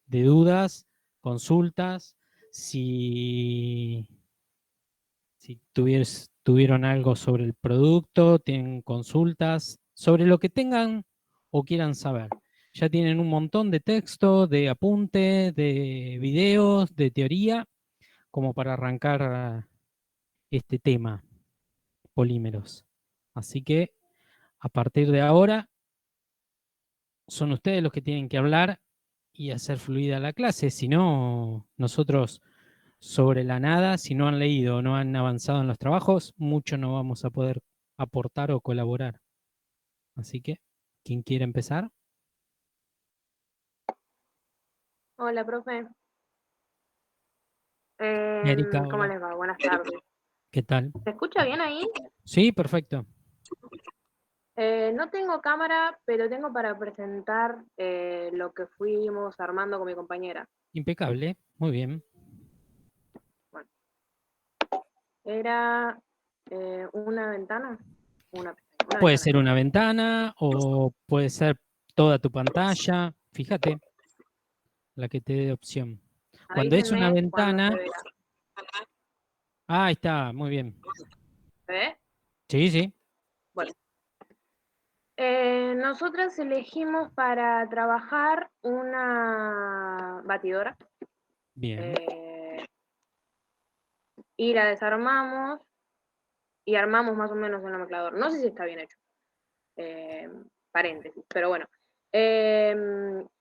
de dudas, consultas, si tuvieron algo sobre el producto, tienen consultas, sobre lo que tengan o quieran saber. Ya tienen un montón de texto, de apunte, de videos, de teoría, como para arrancar este tema, polímeros. Así que a partir de ahora son ustedes los que tienen que hablar y hacer fluida la clase. Si no, nosotros sobre la nada, si no han leído o no han avanzado en los trabajos, mucho no vamos a poder aportar o colaborar. Así que, ¿quién quiere empezar? Hola, profe. Erika, ¿Cómo hola. les va? Buenas tardes. ¿Qué tal? ¿Se escucha bien ahí? Sí, perfecto. No tengo cámara, pero tengo para presentar lo que fuimos armando con mi compañera. Impecable. Muy bien. Bueno, era una ventana. Una Puede ventana ser era. una ventana o puede ser toda tu pantalla. Fíjate, la que te dé opción. Cuando es una Avísenme cuando se ventana, vea. ahí está, muy bien. ¿Se ve? Sí, sí. Bueno. Nosotras elegimos para trabajar una batidora Bien. eh, y la desarmamos y armamos más o menos el nomenclador. No sé si está bien hecho. Eh, Paréntesis, pero bueno.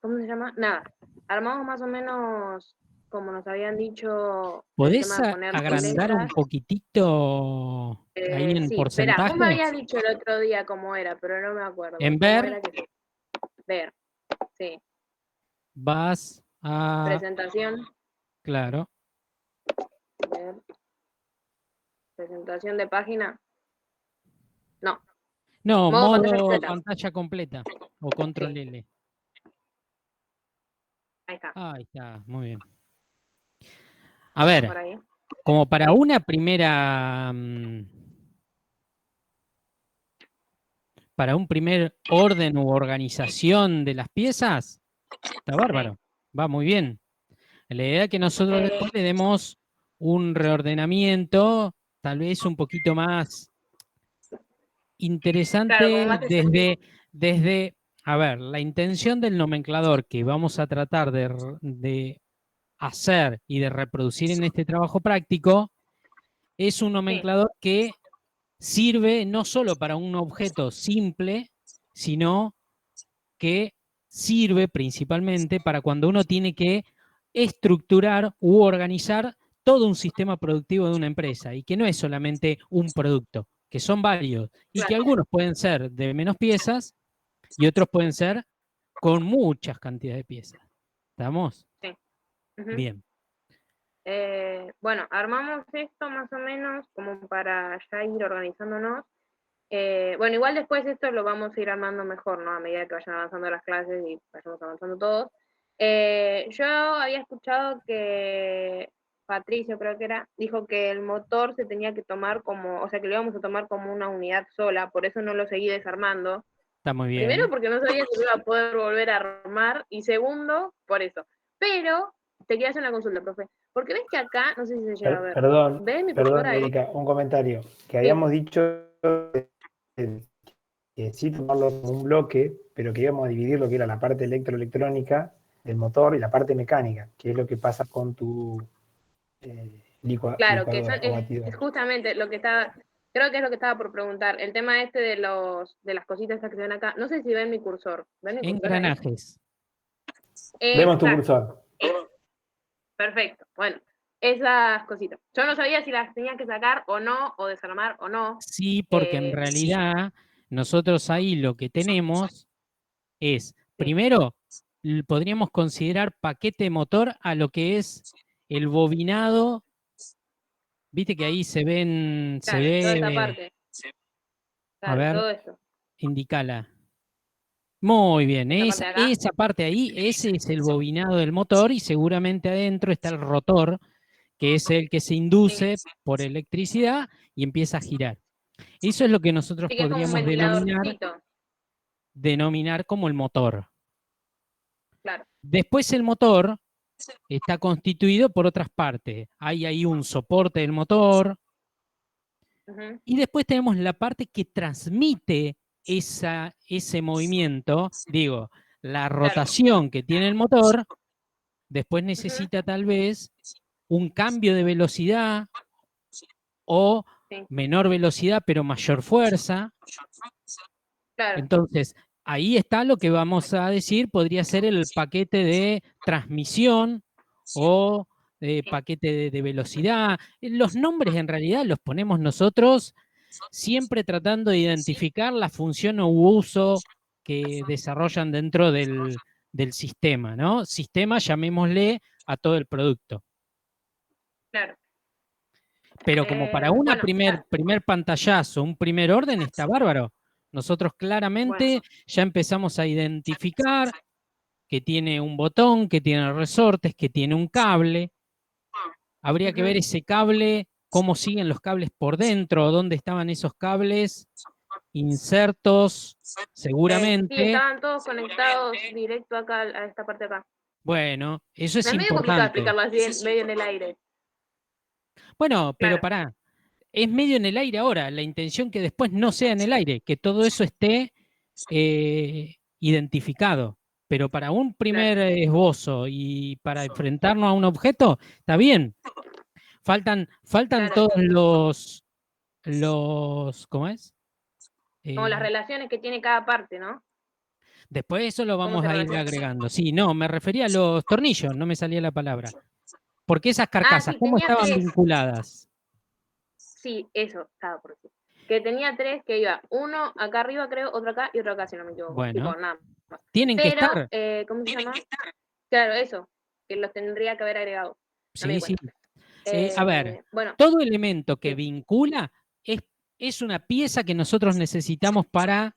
¿Cómo se llama? Nada, armamos más o menos como nos habían dicho el ¿Podés tema de poner agrandar un letras. poquitito ahí en Sí, espera, vos me habías porcentajes? dicho el otro día cómo era, pero no me acuerdo. En ¿Cómo ver, era que ver? Sí, vas a, presentación, claro. ver, presentación de página. No, No, modo pantalla modo completa. pantalla completa o control Sí, L. ahí está. Ahí está, muy bien. A ¿Está ver, por ahí? como para Sí, una primera, para un primer orden u organización de las piezas, está sí. bárbaro, va muy bien. La idea es que nosotros Eh, después le demos un reordenamiento, tal vez un poquito más claro, como interesante más efectivo. desde, a ver, la intención del nomenclador que vamos a tratar de hacer y de reproducir en este trabajo práctico es un Sí, nomenclador que sirve no solo para un objeto simple, sino que sirve principalmente para cuando uno tiene que estructurar u organizar todo un sistema productivo de una empresa y que no es solamente un producto, que son varios y que claro, algunos pueden ser de menos piezas y otros pueden ser con muchas cantidades de piezas. ¿Estamos? sí. Ujú. Bien. Bueno, armamos esto más o menos como para ya ir organizándonos. Bueno, igual después esto lo vamos a ir armando mejor, ¿no? A medida que vayan avanzando las clases y vayamos avanzando todos. Yo había escuchado que Patricio, creo que era, dijo que el motor se tenía que tomar como, o sea, que lo íbamos a tomar como una unidad sola, por eso no lo seguí desarmando. Está muy Primero, bien. porque no sabía si lo iba a poder volver a armar, y segundo, por eso. Pero te quería hacer una consulta, profe. Porque ves que acá, no sé si se llega a ver, Perdón, ¿ves mi perdón, cursor ahí? Erika, un comentario. Que Sí. habíamos dicho que sí tomarlo como un bloque, pero que íbamos a dividir lo que era la parte electroelectrónica del motor y la parte mecánica, que es lo que pasa con tu Claro, que licuadora o es batidora. justamente lo que estaba, creo que es lo que estaba por preguntar. El tema este de las cositas estas que se ven acá. No sé si ven mi cursor. ¿Ven mi cursor ahí? Engranajes. Vemos tu Exacto. cursor. Perfecto. Bueno, esas cositas. Yo no sabía si las tenía que sacar o no, o desarmar o no. Sí, porque en Eh, realidad nosotros ahí lo que tenemos es, sí, primero, podríamos considerar paquete motor a lo que es el bobinado. Viste que ahí se claro, toda esta ve, parte. a Claro, ver, todo esto. indicala. Muy bien, Esta parte de acá. esa parte ahí, ese es el bobinado del motor y seguramente adentro está el rotor, que es el que se Sí. induce por electricidad y empieza a girar. Eso es lo que nosotros Sí, que es como un podríamos ventiladorcito. denominar como el motor. Claro. Después el motor está constituido por otras partes. Hay ahí un soporte del motor, Ujú. y después tenemos la parte que transmite ese movimiento, digo, la rotación que tiene el motor, después necesita tal vez un cambio de velocidad o Sí. menor velocidad pero mayor fuerza. Claro. Entonces, ahí está lo que vamos a decir, podría ser el paquete de transmisión o paquete de velocidad. Los nombres en realidad los ponemos nosotros siempre tratando de identificar la función o uso que desarrollan dentro del sistema, ¿no? Sistema, llamémosle a todo el producto. Claro. Pero como para una Bueno, primer pantallazo, un primer orden, está bárbaro. Nosotros claramente ya empezamos a identificar que tiene un botón, que tiene resortes, que tiene un cable. Habría que ver ese cable, cómo siguen los cables por dentro, dónde estaban esos cables insertos, sí, seguramente. estaban todos conectados directo acá a esta parte de acá. Bueno, eso es Es medio complicado importante. explicarlo así medio en el aire. Bueno, pero Claro. pará, es medio en el aire ahora, la intención que después no sea en el aire, que todo eso esté identificado. Pero para un primer esbozo y para enfrentarnos a un objeto, está bien. Faltan Claro. todos ¿cómo es? Como las relaciones que tiene cada parte, ¿no? Después eso lo ¿Cómo vamos se a ir relaciona? agregando. Sí, no, me refería a los tornillos, no me salía la palabra. Porque esas carcasas, sí, ¿cómo tenía estaban 3. vinculadas? Sí, eso estaba por decir. Que tenía 3, que iba uno acá arriba, creo, otro acá y otro acá, si no me equivoco. Bueno, Tipo, nada más. tienen que Pero, estar. ¿cómo se llama? Claro, eso, que los tendría que haber agregado. No me Sí, di sí. cuenta. A ver, Bueno, todo elemento que sí. vincula es una pieza que nosotros necesitamos para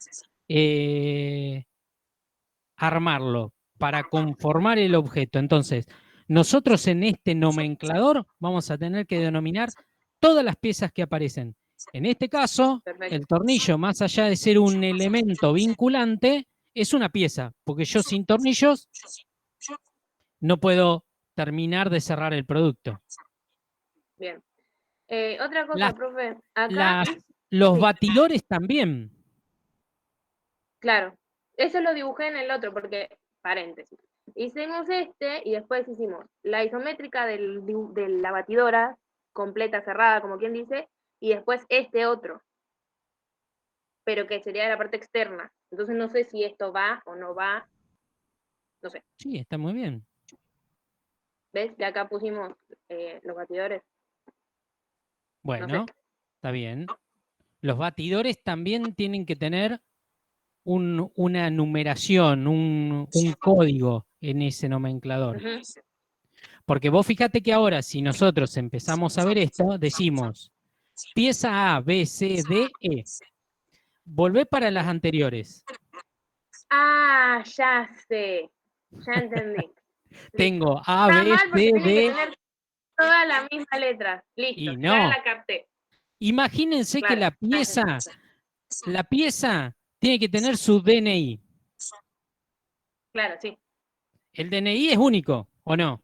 armarlo, para conformar el objeto. Entonces, nosotros en este nomenclador vamos a tener que denominar todas las piezas que aparecen. En este caso, Perfecto. el tornillo, más allá de ser un elemento vinculante, es una pieza, porque yo sin tornillos no puedo terminar de cerrar el producto. Bien. Otra cosa, Las, profe. Acá, los sí, batidores también. claro. Eso lo dibujé en el otro, porque, paréntesis. Hicimos este y después hicimos la isométrica de la batidora, completa, cerrada, como quien dice, y después este otro, pero que sería de la parte externa. Entonces no sé si esto va o no va, no sé. Sí, está muy bien. ¿Ves? De acá pusimos los batidores. Bueno, No sé. está bien. Los batidores también tienen que tener una numeración, un código en ese nomenclador. Ujú. Porque vos fíjate que ahora, si nosotros empezamos a ver esto, decimos pieza A, B, C, D, E. Volvé para las anteriores. Ah, ya sé. Ya entendí. Listo. Tengo A, Está B, mal porque C, tiene que D, tener toda la misma letra. Listo, y ya no. la capté. Imagínense que Claro. la pieza tiene que tener su DNI. Claro, sí. El DNI es único, ¿o no?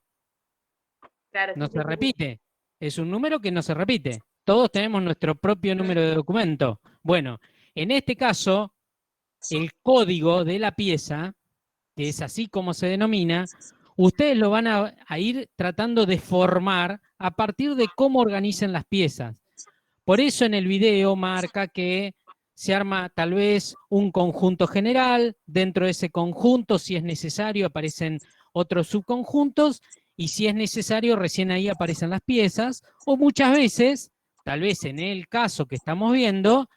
Claro, No sí, sí, se sí, sí. repite. Es un número que no se repite. Todos tenemos nuestro propio número de documento. Bueno, en este caso, el código de la pieza, que es así como se denomina, ustedes lo van a ir tratando de formar a partir de cómo organicen las piezas. Por eso en el video marca que se arma tal vez un conjunto general, dentro de ese conjunto, si es necesario, aparecen otros subconjuntos, y si es necesario, recién ahí aparecen las piezas, o muchas veces, tal vez en el caso que estamos viendo,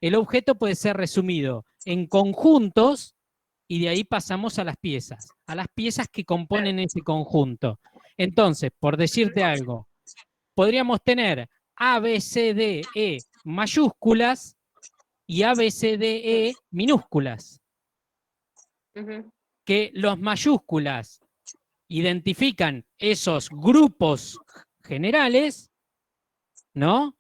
el objeto puede ser resumido en conjuntos y de ahí pasamos a las piezas que componen ese conjunto. Entonces, por decirte algo, podríamos tener A, B, C, D, E mayúsculas y A, B, C, D, E minúsculas. Ujú. Que los mayúsculas identifican esos grupos generales, ¿no?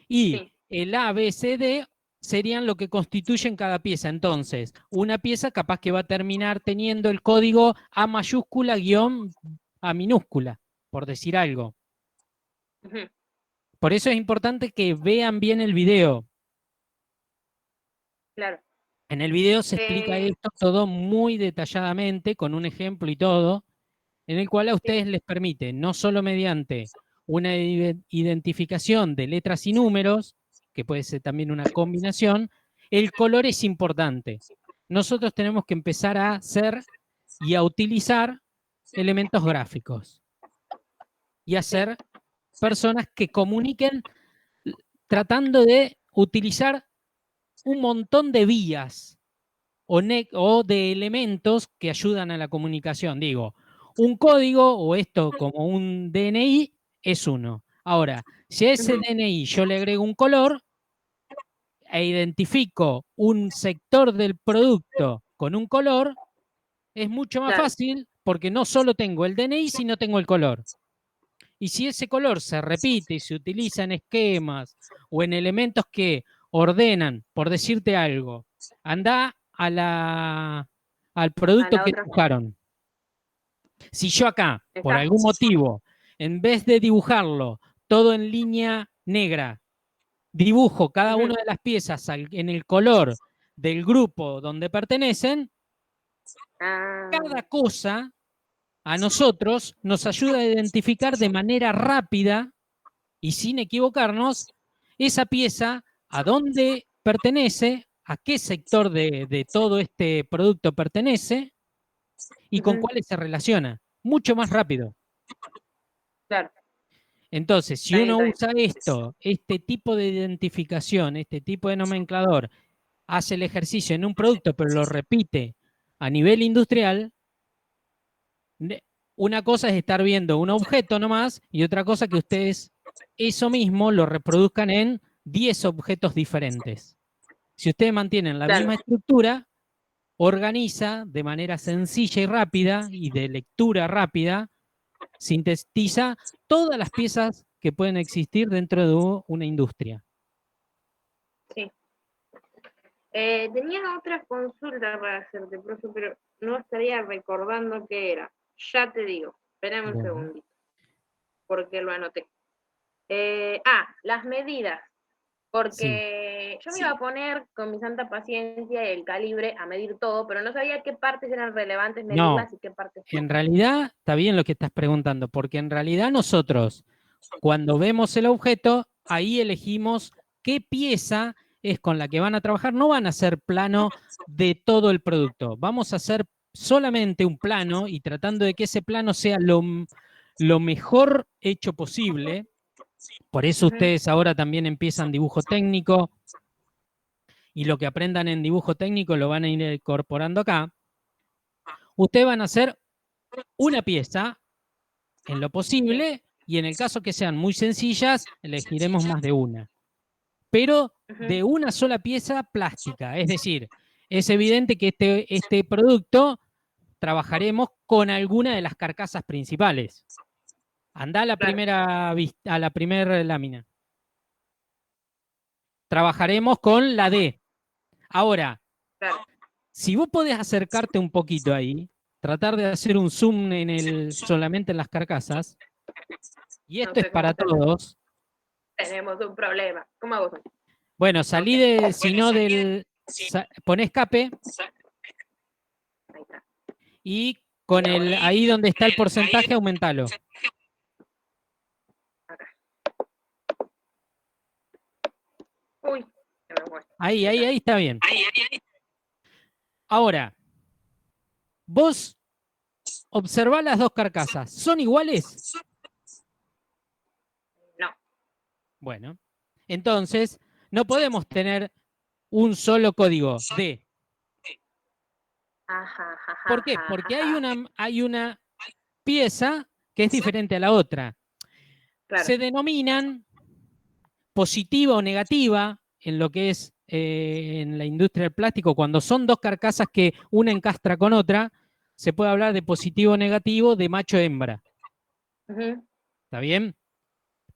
Y Sí. el A, B, C, D serían lo que constituyen cada pieza. Entonces, una pieza capaz que va a terminar teniendo el código A mayúscula guión A minúscula, por decir algo. Ujú. Por eso es importante que vean bien el video. Claro. En el video se explica esto todo muy detalladamente, con un ejemplo y todo, en el cual a ustedes les permite, no solo mediante una identificación de letras y números, que puede ser también una combinación, el color es importante. Nosotros tenemos que empezar a hacer y a utilizar elementos gráficos y a ser personas que comuniquen tratando de utilizar un montón de vías o de elementos que ayudan a la comunicación. Digo, un código o esto como un DNI es uno. Ahora, si a ese DNI yo le agrego un color e identifico un sector del producto con un color, es mucho más Claro. fácil porque no solo tengo el DNI, sino tengo el color. Y si ese color se repite y se utiliza en esquemas o en elementos que ordenan, por decirte algo, anda al producto la que otra. dibujaron. Si yo acá, por Está. algún motivo, en vez de dibujarlo todo en línea negra, dibujo cada una de las piezas en el color del grupo donde pertenecen, cada cosa a nosotros nos ayuda a identificar de manera rápida y sin equivocarnos esa pieza, a dónde pertenece, a qué sector de todo este producto pertenece y con cuáles se relaciona. Mucho más rápido. Claro. Entonces, si uno usa esto, este tipo de identificación, este tipo de nomenclador, hace el ejercicio en un producto, pero lo repite a nivel industrial, una cosa es estar viendo un objeto nomás y otra cosa que ustedes eso mismo lo reproduzcan en 10 objetos diferentes. Si ustedes mantienen la misma estructura, organiza de manera sencilla y rápida y de lectura rápida, sintetiza todas las piezas que pueden existir dentro de una industria. Sí. Tenía otra consulta para hacerte, profe, pero no estaría recordando qué era. Ya te digo, espérame un segundito, porque lo anoté. Las medidas. Porque yo me iba a poner con mi santa paciencia el calibre a medir todo, pero no sabía qué partes eran relevantes medirlas y qué partes no. En realidad, está bien lo que estás preguntando, porque en realidad nosotros, cuando vemos el objeto, ahí elegimos qué pieza es con la que van a trabajar. No van a hacer plano de todo el producto. Vamos a hacer solamente un plano y tratando de que ese plano sea lo mejor hecho posible. Por eso ustedes ahora también empiezan dibujo técnico y lo que aprendan en dibujo técnico lo van a ir incorporando acá. Ustedes van a hacer una pieza en lo posible y en el caso que sean muy sencillas, elegiremos más de una. Pero de una sola pieza plástica. Es decir, es evidente que este producto trabajaremos con alguna de las carcasas principales. Anda a la primera lámina. Trabajaremos con la D. Ahora, si vos podés acercarte un poquito ahí, tratar de hacer un zoom solamente en las carcasas, y esto es para todos. Tenemos un problema. ¿Cómo hago? Bueno, salí poné escape y con ahí donde está el porcentaje, aumentalo. Uy, ahí está bien. Ahora, vos observá las dos carcasas. ¿Son iguales? No. Bueno, entonces no podemos tener un solo código D. ¿Por qué? Porque hay una pieza que es diferente a la otra. Claro. Se denominan positiva o negativa en lo que es en la industria del plástico. Cuando son dos carcasas que una encastra con otra, se puede hablar de positivo o negativo, de macho-hembra. ¿Está bien?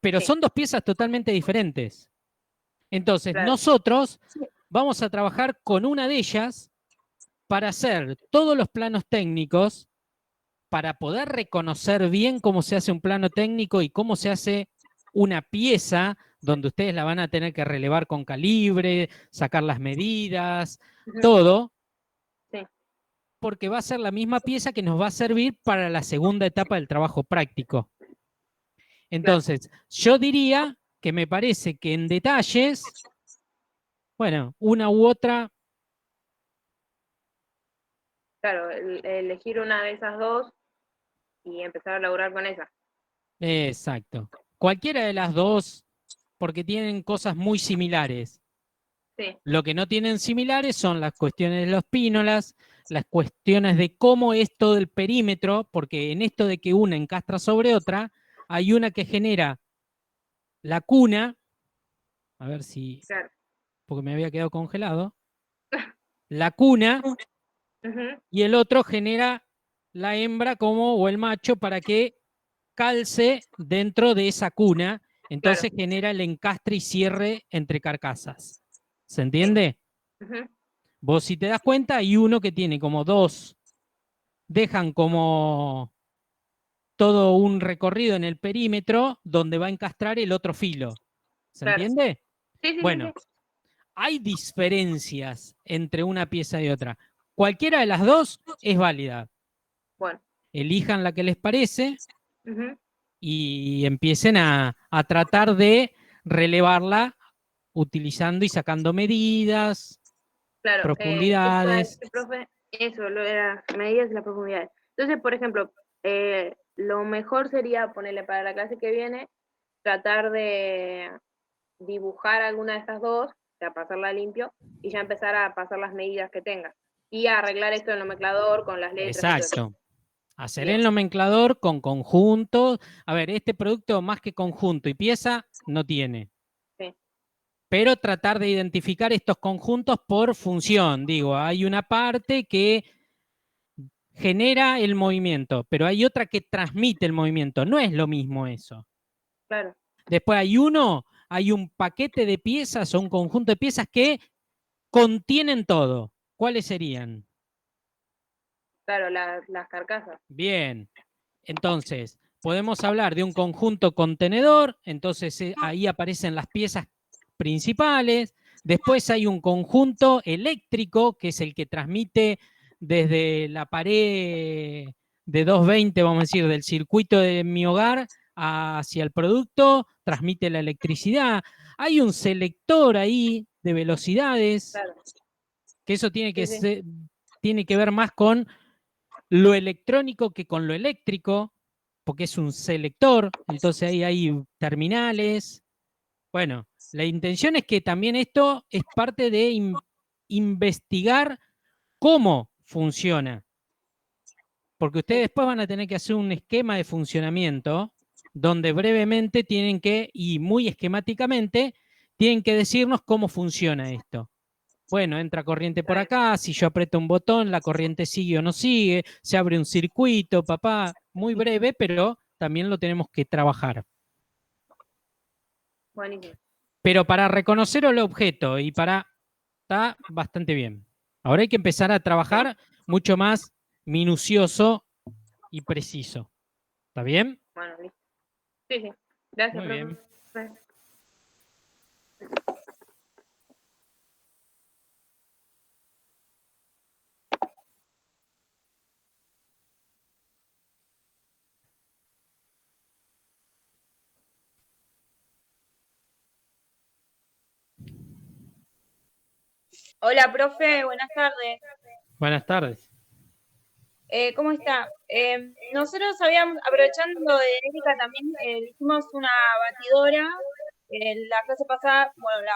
Pero son dos piezas totalmente diferentes. Entonces, nosotros vamos a trabajar con una de ellas para hacer todos los planos técnicos, para poder reconocer bien cómo se hace un plano técnico y cómo se hace una pieza donde ustedes la van a tener que relevar con calibre, sacar las medidas, todo, Sí. porque va a ser la misma pieza que nos va a servir para la segunda etapa del trabajo práctico. Entonces, yo diría que me parece que en detalles, bueno, una u otra. Claro, elegir una de esas dos y empezar a laburar con esa. Exacto. Cualquiera de las dos, porque tienen cosas muy similares. Sí, Lo que no tienen similares son las cuestiones de los pínolas, las cuestiones de cómo es todo el perímetro, porque en esto de que una encastra sobre otra, hay una que genera la cuna, a ver si, claro. porque me había quedado congelado, la cuna, Ujú, y el otro genera la hembra como, o el macho para que calce dentro de esa cuna, entonces claro. genera el encastre y cierre entre carcasas. ¿Se Sí. entiende? Ujú, Vos si te das cuenta, hay uno que tiene como dos, dejan como todo un recorrido en el perímetro donde va a encastrar el otro filo. ¿Se claro. entiende? Sí, sí, sí, Bueno, sí. hay diferencias entre una pieza y otra. Cualquiera de las dos es válida. Bueno. Elijan la que les parece Ujú, y empiecen a tratar de relevarla utilizando y sacando medidas, claro. ¿Qué iba a profundidades. decir, profe? Eso, lo era medidas y las profundidades. Entonces, por ejemplo, lo mejor sería ponerle para la clase que viene, tratar de dibujar alguna de estas dos, o sea, pasarla limpio, y ya empezar a pasar las medidas que tenga. Y a arreglar esto del nomenclador con las letras y todo eso. Exacto. Hacer Bien, el nomenclador con conjuntos. A ver, este producto más que conjunto y pieza no tiene. sí, Pero tratar de identificar estos conjuntos por función. Digo, hay una parte que genera el movimiento, pero hay otra que transmite el movimiento. No es lo mismo eso. claro, Después hay un paquete de piezas o un conjunto de piezas que contienen todo. ¿Cuáles serían? claro, las carcasas, Bien, entonces podemos hablar de un conjunto contenedor, entonces ahí aparecen las piezas principales. Después hay un conjunto eléctrico, que es el que transmite desde la pared de 220, vamos a decir, del circuito de mi hogar hacia el producto, transmite la electricidad. Hay un selector ahí de velocidades, claro, que eso tiene que, sí, sí, tiene que ver más con lo electrónico que con lo eléctrico, porque es un selector, entonces ahí hay terminales. Bueno, la intención es que también esto es parte de investigar cómo funciona, porque ustedes sí, después van a tener que hacer un esquema de funcionamiento donde brevemente tienen que, y muy esquemáticamente, tienen que decirnos cómo funciona esto. Bueno, entra corriente está por bien. acá, si yo aprieto un botón, la corriente sigue o no sigue, se abre un circuito, papá, muy breve, pero también lo tenemos que trabajar. Buenísimo. Pero para reconocer el objeto y para... Está bastante bien. Ahora hay que empezar a trabajar mucho más minucioso y preciso. ¿Está bien? Bueno, listo. Sí, sí. Gracias, Muy bien. profe. Hola, profe, buenas tardes. Buenas tardes. ¿Cómo está? Nosotros habíamos, aprovechando de Erika también, hicimos una batidora. En la clase pasada, bueno,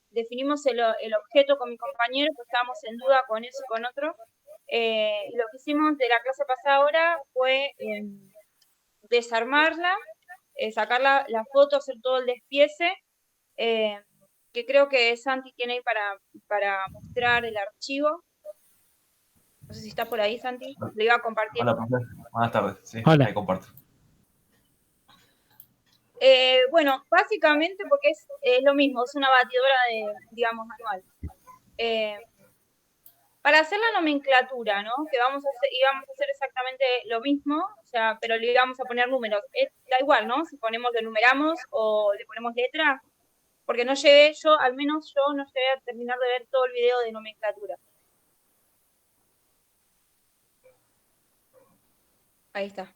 definimos el objeto con mi compañero, pues estábamos en duda con eso y con otro. Y lo que hicimos de la clase pasada ahora fue desarmarla, sacar la foto, hacer todo el despiece, eh, que creo que Santi tiene ahí para mostrar el archivo. No sé si está por ahí, Santi. Lo iba a compartir. Hola, profe. Buenas tardes. Sí, Hola. ahí comparto. Bueno, básicamente porque es lo mismo, es una batidora digamos, manual. Para hacer la nomenclatura, ¿no? Que íbamos a hacer exactamente lo mismo, o sea, pero le íbamos a poner números. Da igual, ¿no? Si le numeramos o le ponemos letra, porque al menos yo no llegué a terminar de ver todo el video de nomenclatura. Ahí está.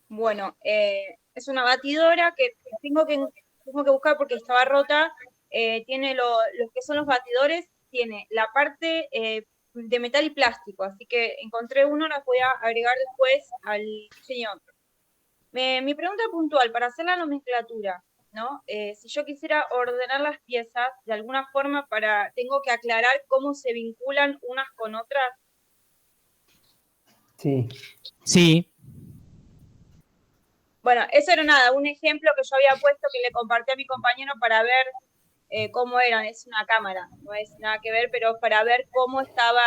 Bueno, es una batidora que tengo que buscar porque estaba rota. Tiene los que son los batidores, tiene la parte de metal y plástico, así que encontré uno, las voy a agregar después al diseño. Mi pregunta puntual, para hacer la nomenclatura, ¿no? Si yo quisiera ordenar las piezas de alguna forma, tengo que aclarar cómo se vinculan unas con otras. Sí. Sí. Bueno, eso era nada, un ejemplo que yo había puesto que le compartí a mi compañero para ver cómo eran. Es una cámara, no es nada que ver, pero para ver cómo estaba,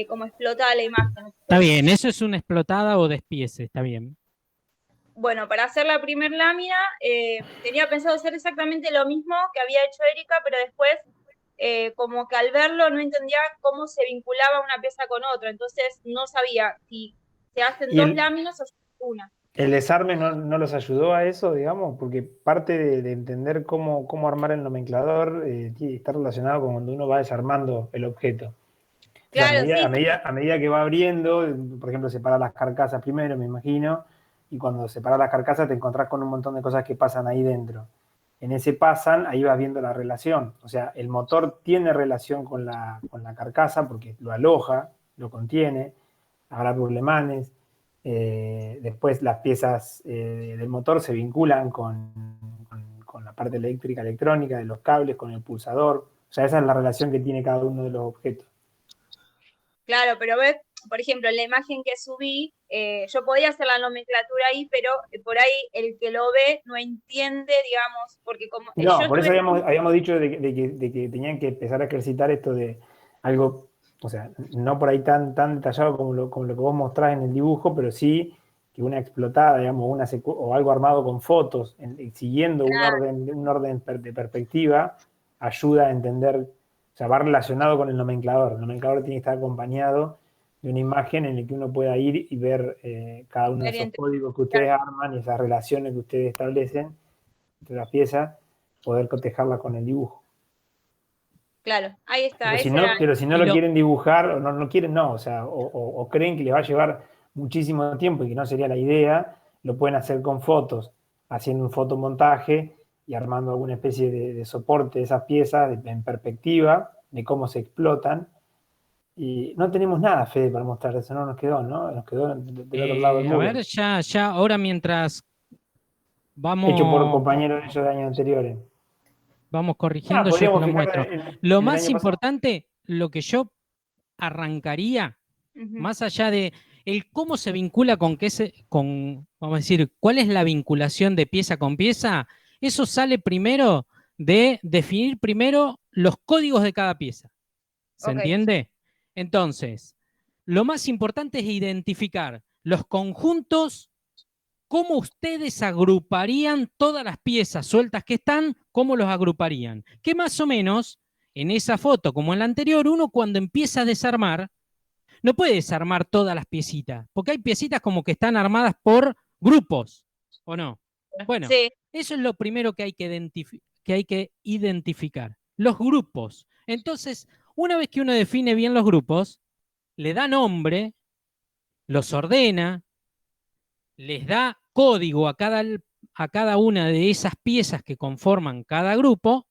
cómo explotaba la imagen. Está bien, eso es una explotada o despiece, está bien. Bueno, para hacer la primer lámina tenía pensado hacer exactamente lo mismo que había hecho Erika, pero después como que al verlo no entendía cómo se vinculaba una pieza con otra, entonces no sabía si se hacen dos láminas o una. ¿El desarme no los ayudó a eso, digamos? Porque parte de entender cómo armar el nomenclador está relacionado con cuando uno va desarmando el objeto. Claro, O sea, a medida que va abriendo, por ejemplo, separar las carcasas primero, me imagino, y cuando separas las carcasas te encontrás con un montón de cosas que pasan ahí dentro. En ese pasan, ahí vas viendo la relación. O sea, el motor tiene relación con la carcasa porque lo aloja, lo contiene, habrá problemanes. Después las piezas del motor se vinculan con la parte eléctrica, electrónica, de los cables, con el pulsador. O sea, esa es la relación que tiene cada uno de los objetos. Claro, pero ves, por ejemplo, en la imagen que subí, yo podía hacer la nomenclatura ahí, pero por ahí el que lo ve no entiende, digamos, porque como... No, por eso habíamos dicho de que tenían que empezar a ejercitar esto de algo, o sea, no por ahí tan detallado como lo que vos mostrás en el dibujo, pero sí que una explotada, digamos, o algo armado con fotos, siguiendo Claro. un orden de perspectiva, ayuda a entender, o sea, va relacionado con el nomenclador. El nomenclador tiene que estar acompañado de una imagen en la que uno pueda ir y ver cada uno de esos códigos que ustedes arman y esas relaciones que ustedes establecen entre las piezas, poder cotejarla con el dibujo. Claro, ahí está. Pero si no lo quieren dibujar, o no quieren, no, o sea, o creen que les va a llevar muchísimo tiempo y que no sería la idea, lo pueden hacer con fotos, haciendo un fotomontaje y armando alguna especie de soporte de esas piezas en perspectiva, de cómo se explotan. Y no tenemos nada, Fede, para mostrar eso, no nos quedó, ¿no? Nos quedó del otro lado del muro. A ver, ya, ahora mientras vamos... Hecho por compañeros de ellos de años anteriores. Vamos corrigiendo, yo te lo muestro. Lo más importante, lo que yo arrancaría, más allá de el cómo se vincula con, vamos a decir, cuál es la vinculación de pieza con pieza, eso sale primero de definir primero los códigos de cada pieza. ¿Se entiende? Entonces, lo más importante es identificar los conjuntos, cómo ustedes agruparían todas las piezas sueltas que están, cómo los agruparían. Que más o menos, en esa foto como en la anterior, uno cuando empieza a desarmar, no puede desarmar todas las piecitas, porque hay piecitas como que están armadas por grupos, ¿o no? Bueno, sí. Eso es lo primero que hay que identificar, los grupos. Entonces, una vez que uno define bien los grupos, le da nombre, los ordena, les da código a cada una de esas piezas que conforman cada grupo,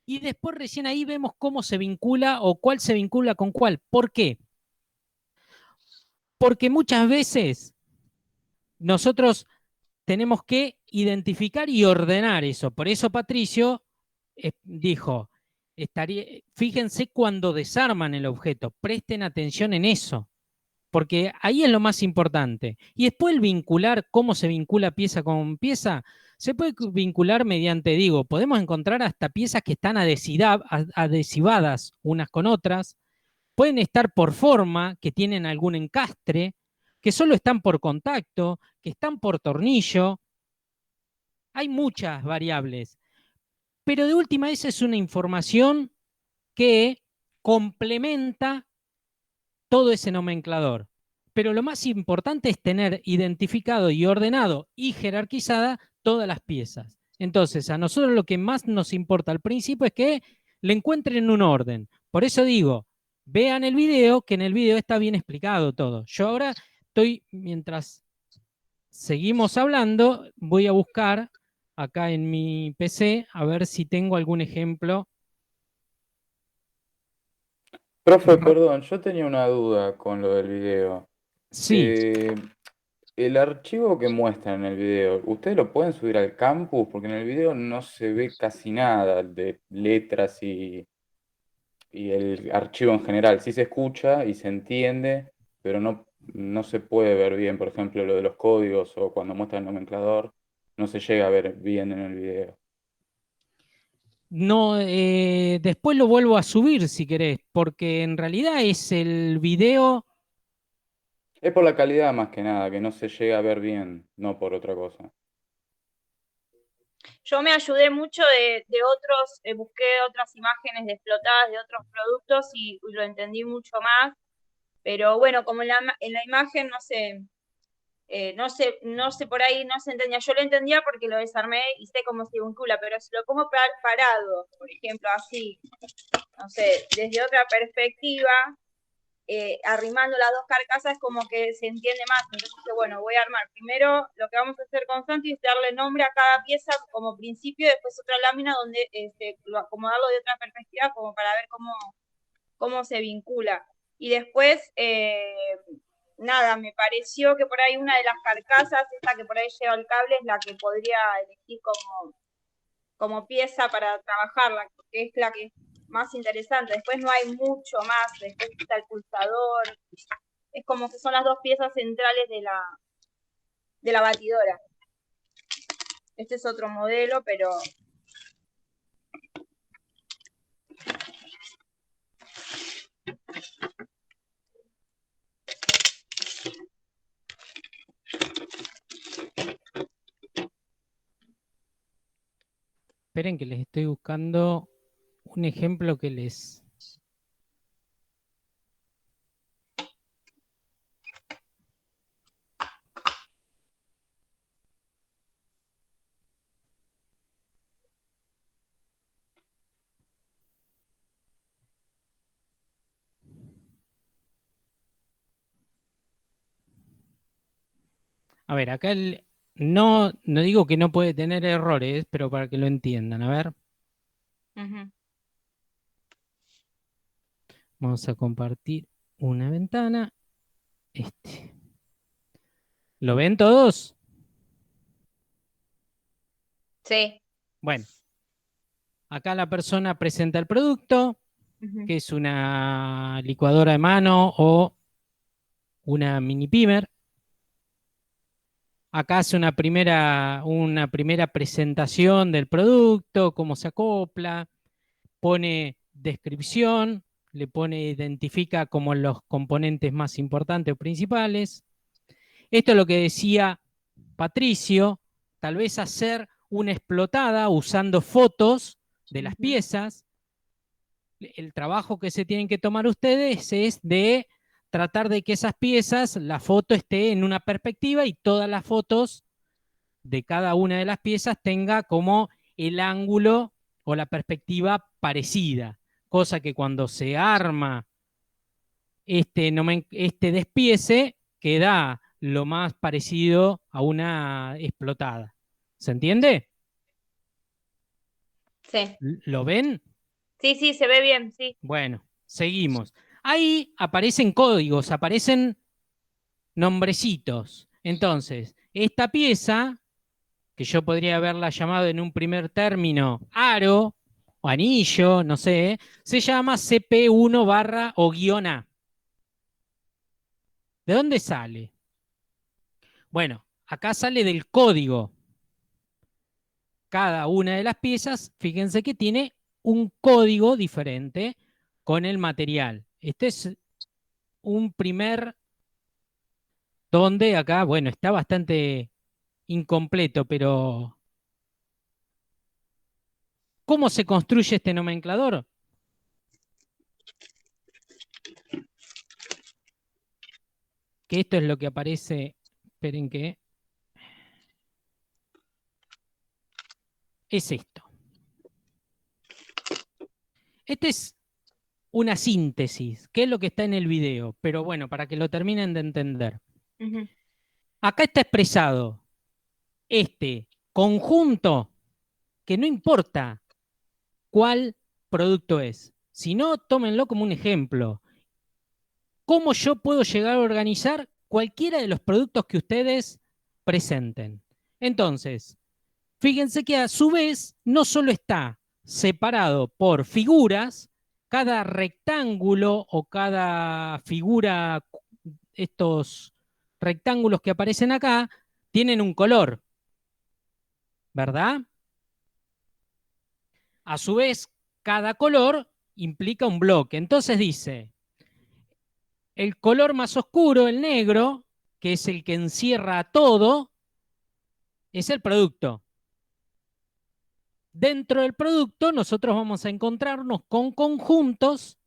y después recién ahí vemos cómo se vincula o cuál se vincula con cuál. ¿Por qué? Porque muchas veces nosotros tenemos que identificar y ordenar eso. Por eso Patricio dijo, fíjense cuando desarman el objeto, presten atención en eso. porque ahí es lo más importante. Y después el vincular, cómo se vincula pieza con pieza, se puede vincular mediante, digo, podemos encontrar hasta piezas que están adhesivadas unas con otras, pueden estar por forma, que tienen algún encastre, que solo están por contacto, que están por tornillo. Hay muchas variables, pero de última esa es una información que complementa todo ese nomenclador. Pero lo más importante es tener identificado y ordenado y jerarquizada todas las piezas. Entonces, a nosotros lo que más nos importa al principio es que le encuentren un orden. Por eso digo, vean el video, que en el video está bien explicado todo. Yo ahora estoy, mientras seguimos hablando, voy a buscar acá en mi PC a ver si tengo algún ejemplo. Profe, perdón, yo tenía una duda con lo del video. Sí, El archivo que muestran en el video, ¿ustedes lo pueden subir al campus? Porque en el video no se ve casi nada de letras y el archivo en general. Sí se escucha y se entiende, pero no se puede ver bien, por ejemplo, lo de los códigos o cuando muestran el nomenclador, no se llega a ver bien en el video. no, después lo vuelvo a subir si querés, porque en realidad es el video. Es por la calidad más que nada, que no se llega a ver bien, no por otra cosa. Yo me ayudé mucho de otros, busqué otras imágenes de explotadas de otros productos y lo entendí mucho más. Pero bueno, como en la imagen, no sé, por ahí no se entendía. Yo lo entendía porque lo desarmé y sé cómo se vincula, pero si lo pongo parado, por ejemplo, así, no sé, desde otra perspectiva, arrimando las dos carcasas como que se entiende más. Entonces, bueno, voy a armar. Primero, lo que vamos a hacer con Santi es darle nombre a cada pieza como principio, después otra lámina donde acomodarlo de otra perspectiva como para ver cómo se vincula. Y después, nada, me pareció que por ahí una de las carcasas, esta que por ahí lleva el cable, es la que podría elegir como pieza para trabajarla, porque es la que es más interesante. Después no hay mucho más, después está el pulsador, es como que son las dos piezas centrales de la batidora. Este es otro modelo, pero... Esperen que les estoy buscando un ejemplo que les... A ver, acá no digo que no puede tener errores, pero para que lo entiendan, a ver. Vamos a compartir una ventana. ¿Lo ven todos? Sí. Bueno, acá la persona presenta el producto, que es una licuadora de mano o una mini pimer. Acá hace una primera presentación del producto, cómo se acopla, pone descripción, le identifica como los componentes más importantes o principales. Esto es lo que decía Patricio, tal vez hacer una explotada usando fotos de las piezas. El trabajo que se tienen que tomar ustedes es de tratar de que esas piezas, la foto esté en una perspectiva y todas las fotos de cada una de las piezas tenga como el ángulo o la perspectiva parecida, cosa que cuando se arma este despiece queda lo más parecido a una explotada. ¿Se entiende? Sí. ¿Lo ven? Sí, se ve bien, sí. Bueno, seguimos. Ahí aparecen códigos, aparecen nombrecitos. Entonces, esta pieza, que yo podría haberla llamado en un primer término aro o anillo, no sé, se llama CP1 barra o guión A. ¿De dónde sale? Bueno, acá sale del código. Cada una de las piezas, fíjense que tiene un código diferente con el material. Este es un primer, donde acá, bueno, está bastante incompleto, pero ¿cómo se construye este nomenclador? Que esto es lo que aparece, esperen que, es esto. Este es una síntesis, que es lo que está en el video, pero bueno, para que lo terminen de entender. Ujú. Acá está expresado este conjunto, que no importa cuál producto es, sino tómenlo como un ejemplo. ¿Cómo yo puedo llegar a organizar cualquiera de los productos que ustedes presenten? Entonces, fíjense que a su vez no solo está separado por figuras, cada rectángulo o cada figura, estos rectángulos que aparecen acá, tienen un color, ¿verdad? A su vez, cada color implica un bloque. Entonces dice, el color más oscuro, el negro, que es el que encierra todo, es el producto. Dentro del producto nosotros vamos a encontrarnos con conjuntos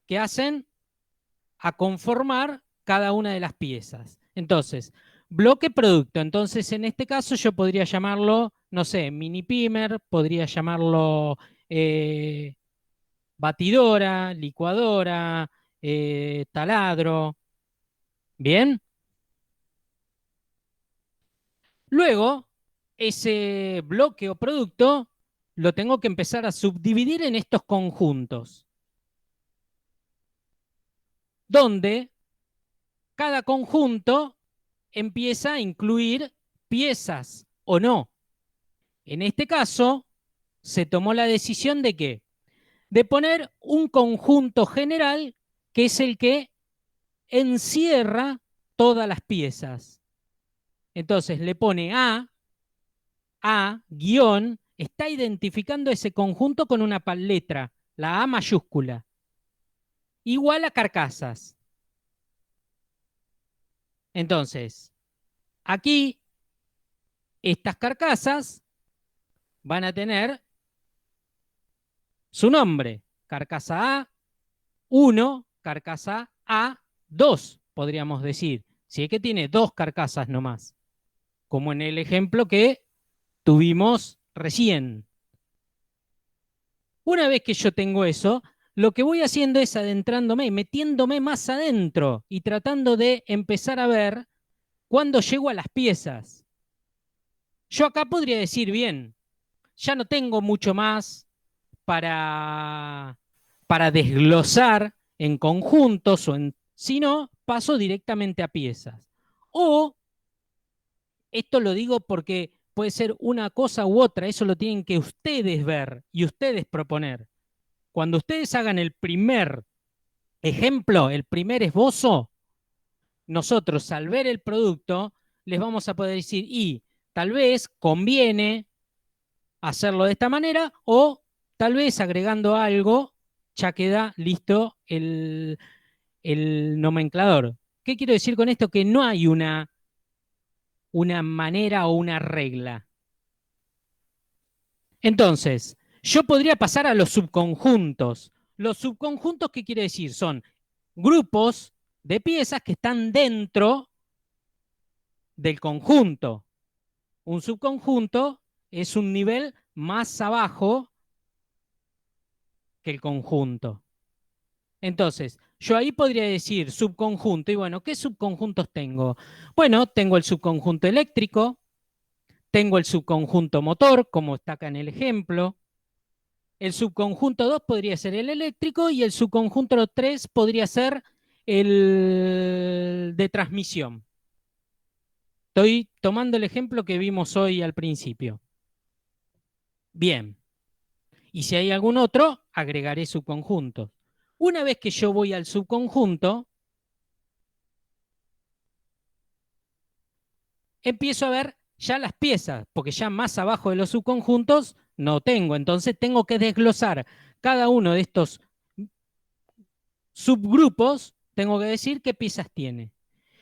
que hacen a conformar cada una de las piezas. Entonces, bloque producto. Entonces, en este caso yo podría llamarlo, no sé, mini pimer, podría llamarlo batidora, licuadora, taladro. ¿Bien? Luego, ese bloque o producto lo tengo que empezar a subdividir en estos conjuntos, donde cada conjunto empieza a incluir piezas o no. En este caso, se tomó la decisión de ¿qué? De poner un conjunto general que es el que encierra todas las piezas. Entonces le pone guión, está identificando ese conjunto con una letra, la A mayúscula, igual a carcasas. Entonces, aquí estas carcasas van a tener su nombre, carcasa A1, carcasa A2, podríamos decir, si es que tiene dos carcasas nomás, como en el ejemplo que tuvimos recién. Una vez que yo tengo eso, lo que voy haciendo es adentrándome, metiéndome más adentro y tratando de empezar a ver cuándo llego a las piezas. Yo acá podría decir, bien, ya no tengo mucho más para desglosar en conjuntos, sino paso directamente a piezas. O, esto lo digo porque puede ser una cosa u otra, eso lo tienen que ustedes ver y ustedes proponer. Cuando ustedes hagan el primer ejemplo, el primer esbozo, nosotros al ver el producto les vamos a poder decir, y tal vez conviene hacerlo de esta manera o tal vez agregando algo ya queda listo el nomenclador. ¿Qué quiero decir con esto? Que no hay una manera o una regla. Entonces, yo podría pasar a los subconjuntos. Los subconjuntos, ¿qué quiere decir? Son grupos de piezas que están dentro del conjunto. Un subconjunto es un nivel más abajo que el conjunto. Entonces, yo ahí podría decir subconjunto, y bueno, ¿qué subconjuntos tengo? Bueno, tengo el subconjunto eléctrico, tengo el subconjunto motor, como está acá en el ejemplo. El subconjunto 2 podría ser el eléctrico y el subconjunto 3 podría ser el de transmisión. Estoy tomando el ejemplo que vimos hoy al principio. Bien. Y si hay algún otro, agregaré subconjuntos. Una vez que yo voy al subconjunto, empiezo a ver ya las piezas, porque ya más abajo de los subconjuntos no tengo. Entonces tengo que desglosar cada uno de estos subgrupos, tengo que decir qué piezas tiene.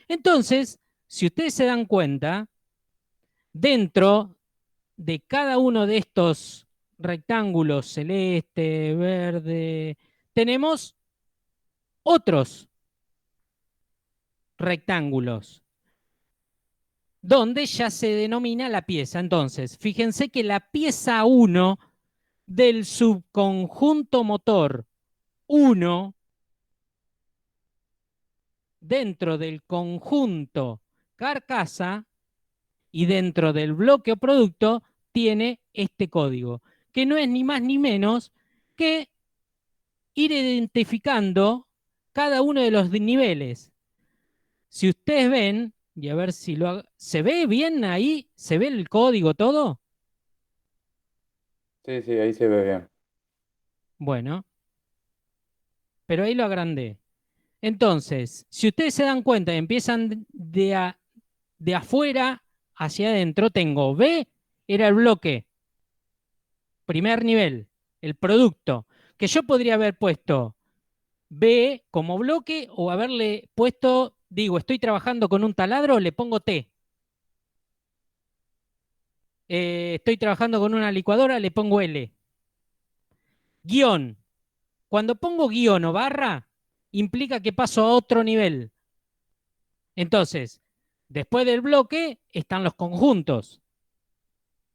Entonces, si ustedes se dan cuenta, dentro de cada uno de estos rectángulos celeste, verde, tenemos otros rectángulos donde ya se denomina la pieza. Entonces, fíjense que la pieza 1 del subconjunto motor 1 dentro del conjunto carcasa y dentro del bloque o producto tiene este código, que no es ni más ni menos que ir identificando cada uno de los niveles. Si ustedes ven, y a ver si ¿se ve bien ahí? ¿Se ve el código todo? Sí, sí, ahí se ve bien. Bueno, pero ahí lo agrandé. Entonces, si ustedes se dan cuenta y empiezan de afuera hacia adentro, tengo B, era el bloque, primer nivel, el producto, que yo podría haber puesto B como bloque o haberle puesto, digo, estoy trabajando con un taladro, le pongo T. Estoy trabajando con una licuadora, le pongo L. Guión. Cuando pongo guión o barra, implica que paso a otro nivel. Entonces, después del bloque están los conjuntos.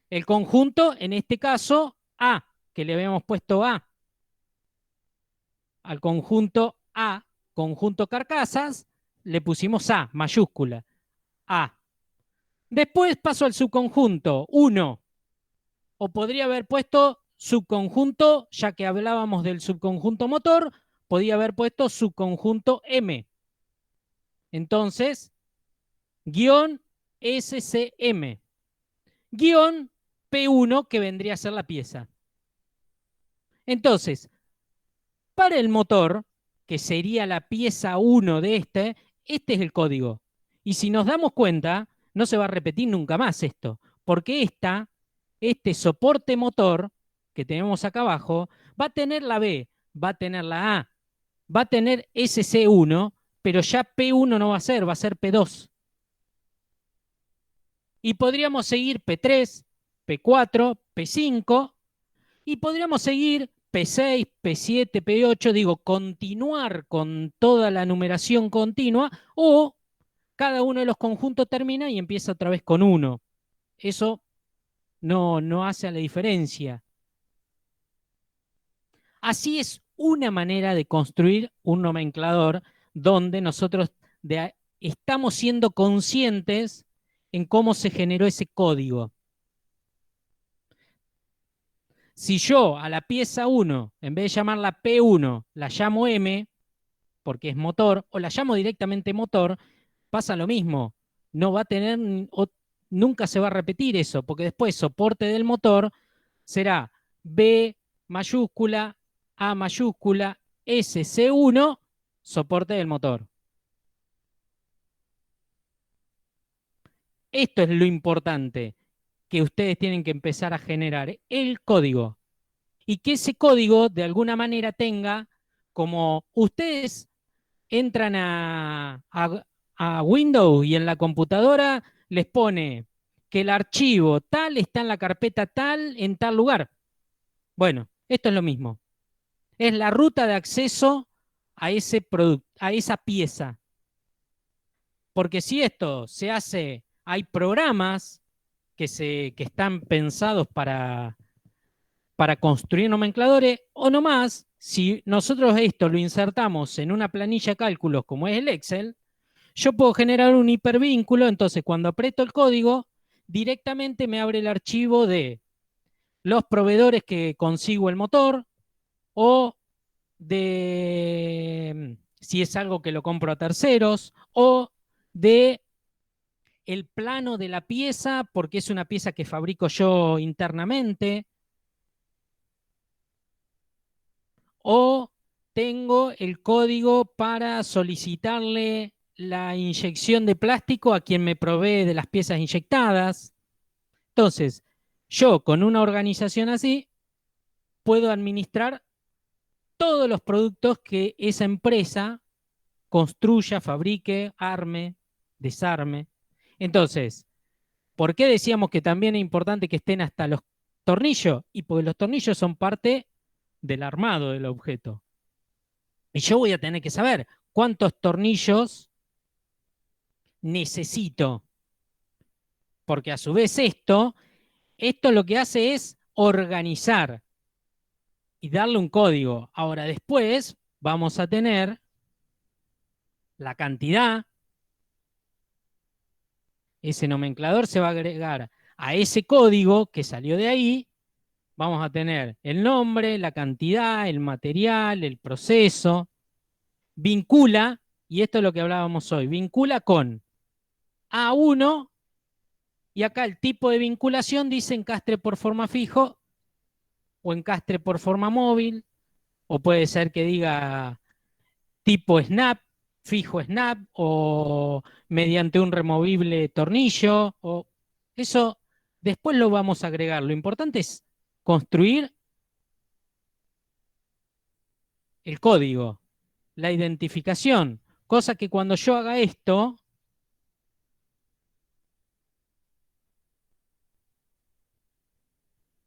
El conjunto, en este caso, A, que le habíamos puesto A. Al conjunto A, conjunto carcasas, le pusimos A, mayúscula. A. Después paso al subconjunto 1. O podría haber puesto subconjunto, ya que hablábamos del subconjunto motor, podía haber puesto subconjunto M. Entonces, guión SCM, guión P1, que vendría a ser la pieza. Entonces, para el motor, que sería la pieza 1 de este es el código. Y si nos damos cuenta, no se va a repetir nunca más esto, porque este soporte motor que tenemos acá abajo va a tener la B, va a tener la A, va a tener SC1, pero ya P1 no va a ser P2. Y podríamos seguir P3, P4, P5, y podríamos seguir P6, P7, P8, digo, continuar con toda la numeración continua, o cada uno de los conjuntos termina y empieza otra vez con 1. Eso no hace la diferencia. Así es una manera de construir un nomenclador donde nosotros estamos siendo conscientes en cómo se generó ese código. Si yo a la pieza 1, en vez de llamarla P1, la llamo M, porque es motor, o la llamo directamente motor, pasa lo mismo. No va a tener, nunca se va a repetir eso, porque después soporte del motor será B mayúscula, A mayúscula, SC1, soporte del motor. Esto es lo importante que ustedes tienen que empezar a generar, el código. Y que ese código de alguna manera tenga, como ustedes entran a Windows y en la computadora les pone que el archivo tal está en la carpeta tal en tal lugar. Bueno, esto es lo mismo. Es la ruta de acceso a ese producto, a esa pieza. Porque si esto se hace, hay programas que están pensados para construir nomencladores, o no más, si nosotros esto lo insertamos en una planilla de cálculos como es el Excel, yo puedo generar un hipervínculo, entonces cuando aprieto el código, directamente me abre el archivo de los proveedores que consigo el motor, o de si es algo que lo compro a terceros, o de el plano de la pieza, porque es una pieza que fabrico yo internamente, o tengo el código para solicitarle la inyección de plástico a quien me provee de las piezas inyectadas. Entonces, yo con una organización así puedo administrar todos los productos que esa empresa construya, fabrique, arme, desarme. Entonces, ¿por qué decíamos que también es importante que estén hasta los tornillos? Y porque los tornillos son parte del armado del objeto. Y yo voy a tener que saber cuántos tornillos necesito. Porque a su vez esto lo que hace es organizar y darle un código. Ahora después vamos a tener la cantidad. Ese nomenclador se va a agregar a ese código que salió de ahí. Vamos a tener el nombre, la cantidad, el material, el proceso. Vincula, y esto es lo que hablábamos hoy, vincula con A1, y acá el tipo de vinculación dice encastre por forma fijo o encastre por forma móvil, o puede ser que diga tipo snap, fijo snap, o mediante un removible tornillo, o eso después lo vamos a agregar. Lo importante es construir el código, la identificación, cosa que cuando yo haga esto,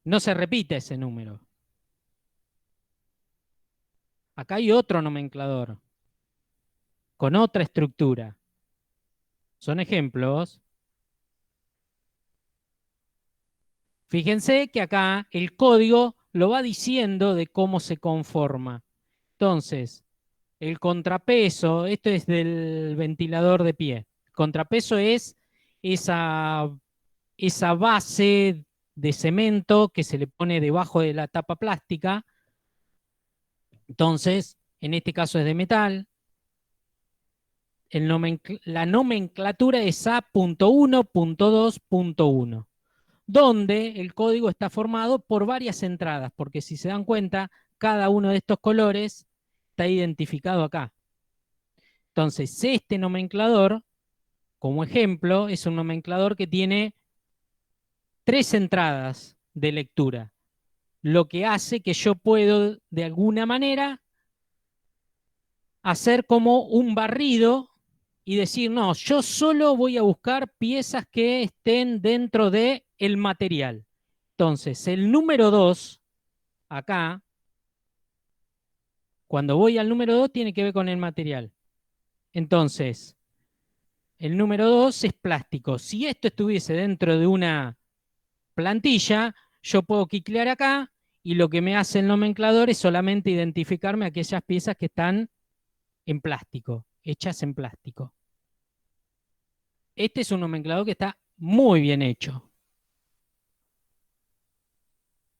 no se repite ese número. Acá hay otro nomenclador, con otra estructura. Son ejemplos. Fíjense que acá el código lo va diciendo de cómo se conforma. Entonces, el contrapeso, esto es del ventilador de pie. El contrapeso es esa base de cemento que se le pone debajo de la tapa plástica. Entonces, en este caso es de metal. La nomenclatura es A.1.2.1, donde el código está formado por varias entradas, porque si se dan cuenta, cada uno de estos colores está identificado acá. Entonces, este nomenclador, como ejemplo, es un nomenclador que tiene 3 entradas de lectura, lo que hace que yo puedo, de alguna manera, hacer como un barrido y decir, no, yo solo voy a buscar piezas que estén dentro del material. Entonces, el número 2, acá, cuando voy al número 2, tiene que ver con el material. Entonces, el número 2 es plástico. Si esto estuviese dentro de una plantilla, yo puedo quiclear acá y lo que me hace el nomenclador es solamente identificarme aquellas piezas que están en plástico, hechas en plástico. Este es un nomenclador que está muy bien hecho.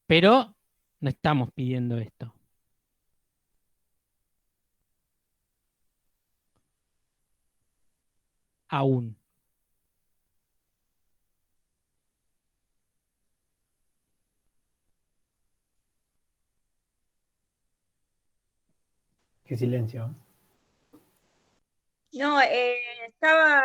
Pero no estamos pidiendo esto. Aún. Qué silencio. No, estaba,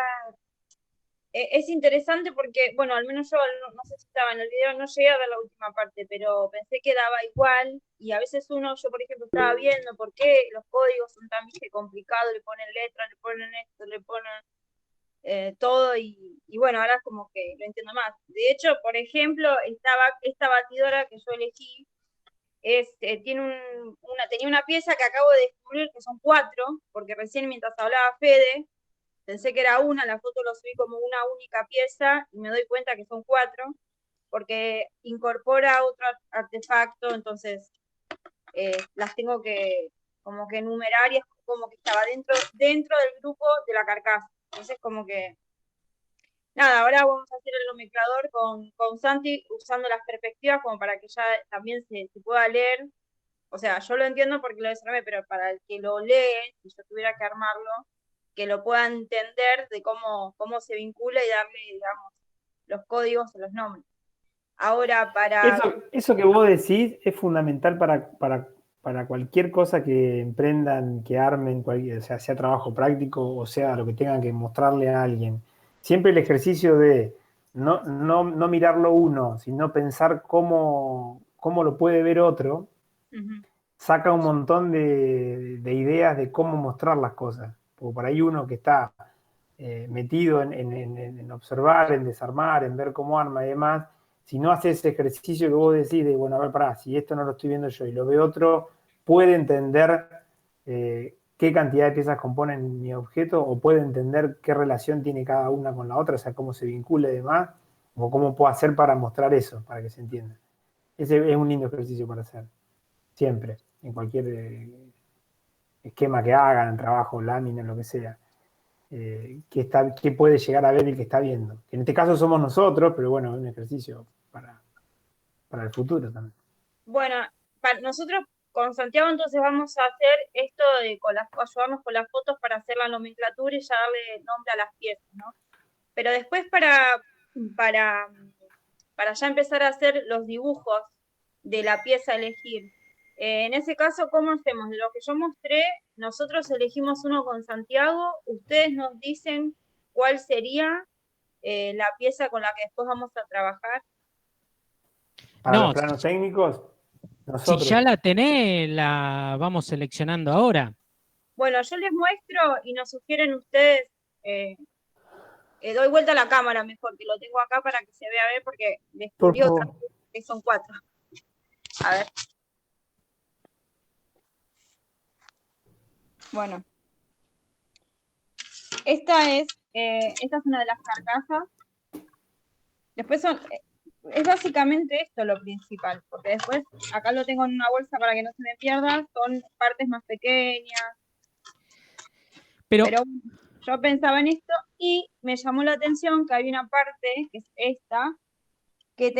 es interesante porque, bueno, al menos yo no sé si estaba en el video, no llegué a ver la última parte, pero pensé que daba igual y a veces yo por ejemplo estaba viendo por qué los códigos son tan complicados, le ponen letras, le ponen esto, le ponen todo y bueno, ahora como que lo entiendo más. De hecho, por ejemplo, esta batidora que yo elegí, tenía una pieza que acabo de descubrir que son 4, porque recién mientras hablaba Fede, pensé que era una, la foto lo subí como una única pieza y me doy cuenta que son 4, porque incorpora otro artefacto, entonces las tengo que como que enumerar y es como que estaba dentro del grupo de la carcasa. Entonces como que, nada, ahora vamos a hacer el nomenclador con Santi usando las perspectivas como para que ya también se pueda leer. O sea, yo lo entiendo porque lo desarmé, pero para el que lo lee, si yo tuviera que armarlo, que lo pueda entender de cómo se vincula y darle, digamos, los códigos a los nombres. Ahora, Eso que vos decís es fundamental para para cualquier cosa que emprendan, que armen, sea trabajo práctico o sea lo que tengan que mostrarle a alguien, siempre el ejercicio de no mirarlo uno, sino pensar cómo lo puede ver otro, saca un montón de ideas de cómo mostrar las cosas. Porque por ahí uno que está metido en observar, en desarmar, en ver cómo arma y demás, si no hace ese ejercicio que vos decís de, bueno, a ver, pará, si esto no lo estoy viendo yo y lo ve otro, puede entender qué cantidad de piezas componen mi objeto o puede entender qué relación tiene cada una con la otra, o sea, cómo se vincula y demás, o cómo puedo hacer para mostrar eso, para que se entienda. Ese es un lindo ejercicio para hacer, siempre, en cualquier esquema que hagan, trabajo, lámina, lo que sea. Qué puede llegar a ver el que está viendo. En este caso somos nosotros, pero bueno, es un ejercicio para el futuro también. Bueno, nosotros con Santiago entonces vamos a hacer esto de ayudarnos con las fotos para hacer la nomenclatura y ya darle nombre a las piezas, ¿no? Pero después para ya empezar a hacer los dibujos de la pieza a elegir. En ese caso, ¿cómo hacemos? De lo que yo mostré, nosotros elegimos uno con Santiago, ustedes nos dicen cuál sería la pieza con la que después vamos a trabajar. Para No, los planos técnicos, si nosotros. ya la tenés, la vamos seleccionando ahora. Bueno, yo les muestro y nos sugieren ustedes, doy vuelta a la cámara mejor, que lo tengo acá para que se vea bien, porque descubrí Por otra favor. que son 4. A ver. Bueno. Esta es una de las carcasas. Después es básicamente esto lo principal, porque después acá lo tengo en una bolsa para que no se me pierda, son partes más pequeñas. Pero yo pensaba en esto y me llamó la atención que había una parte, que es esta, que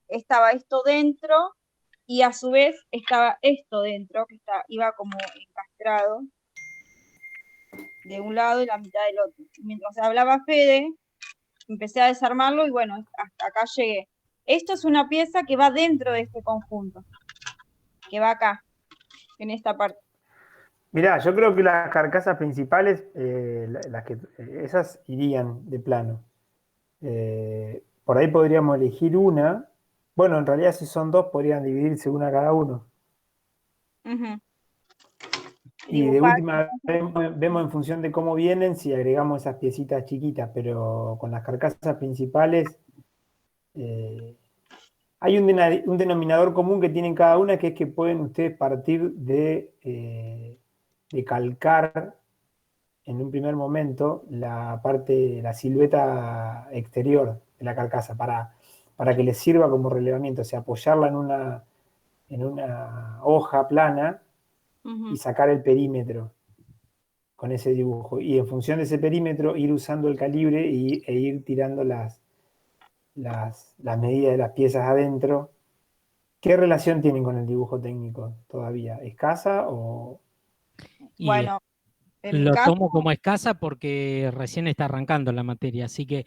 estaba esto dentro y a su vez estaba esto dentro, que iba como encastrado de un lado y la mitad del otro. Mientras hablaba Fede, empecé a desarmarlo y bueno, hasta acá llegué. Esto es una pieza que va dentro de este conjunto, que va acá, en esta parte. Mirá, yo creo que las carcasas principales, esas irían de plano. Por ahí podríamos elegir una. Bueno, en realidad si son dos, podrían dividirse una cada uno. Y de última vemos en función de cómo vienen si agregamos esas piecitas chiquitas, pero con las carcasas principales hay un denominador común que tienen cada una, que es que pueden ustedes partir de calcar en un primer momento la silueta exterior de la carcasa para que les sirva como relevamiento, o sea, apoyarla en una hoja plana y sacar el perímetro con ese dibujo. Y en función de ese perímetro ir usando el calibre e ir tirando las medidas de las piezas adentro. ¿Qué relación tienen con el dibujo técnico todavía? ¿Escasa o...? Bueno, en mi Lo caso, tomo como escasa porque recién está arrancando la materia, así que...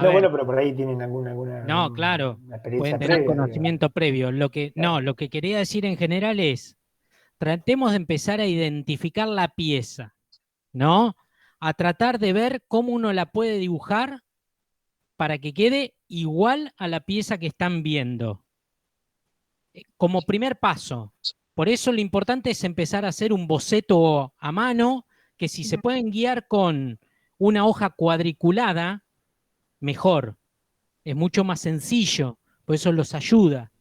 No, bueno, pero por ahí tienen alguna No, claro, experiencia pueden tener previa. conocimiento previo. Lo que quería decir en general es, tratemos de empezar a identificar la pieza, ¿no? A tratar de ver cómo uno la puede dibujar para que quede igual a la pieza que están viendo. Como primer paso. Por eso lo importante es empezar a hacer un boceto a mano, que si se pueden guiar con una hoja cuadriculada, mejor. Es mucho más sencillo, por eso los ayuda.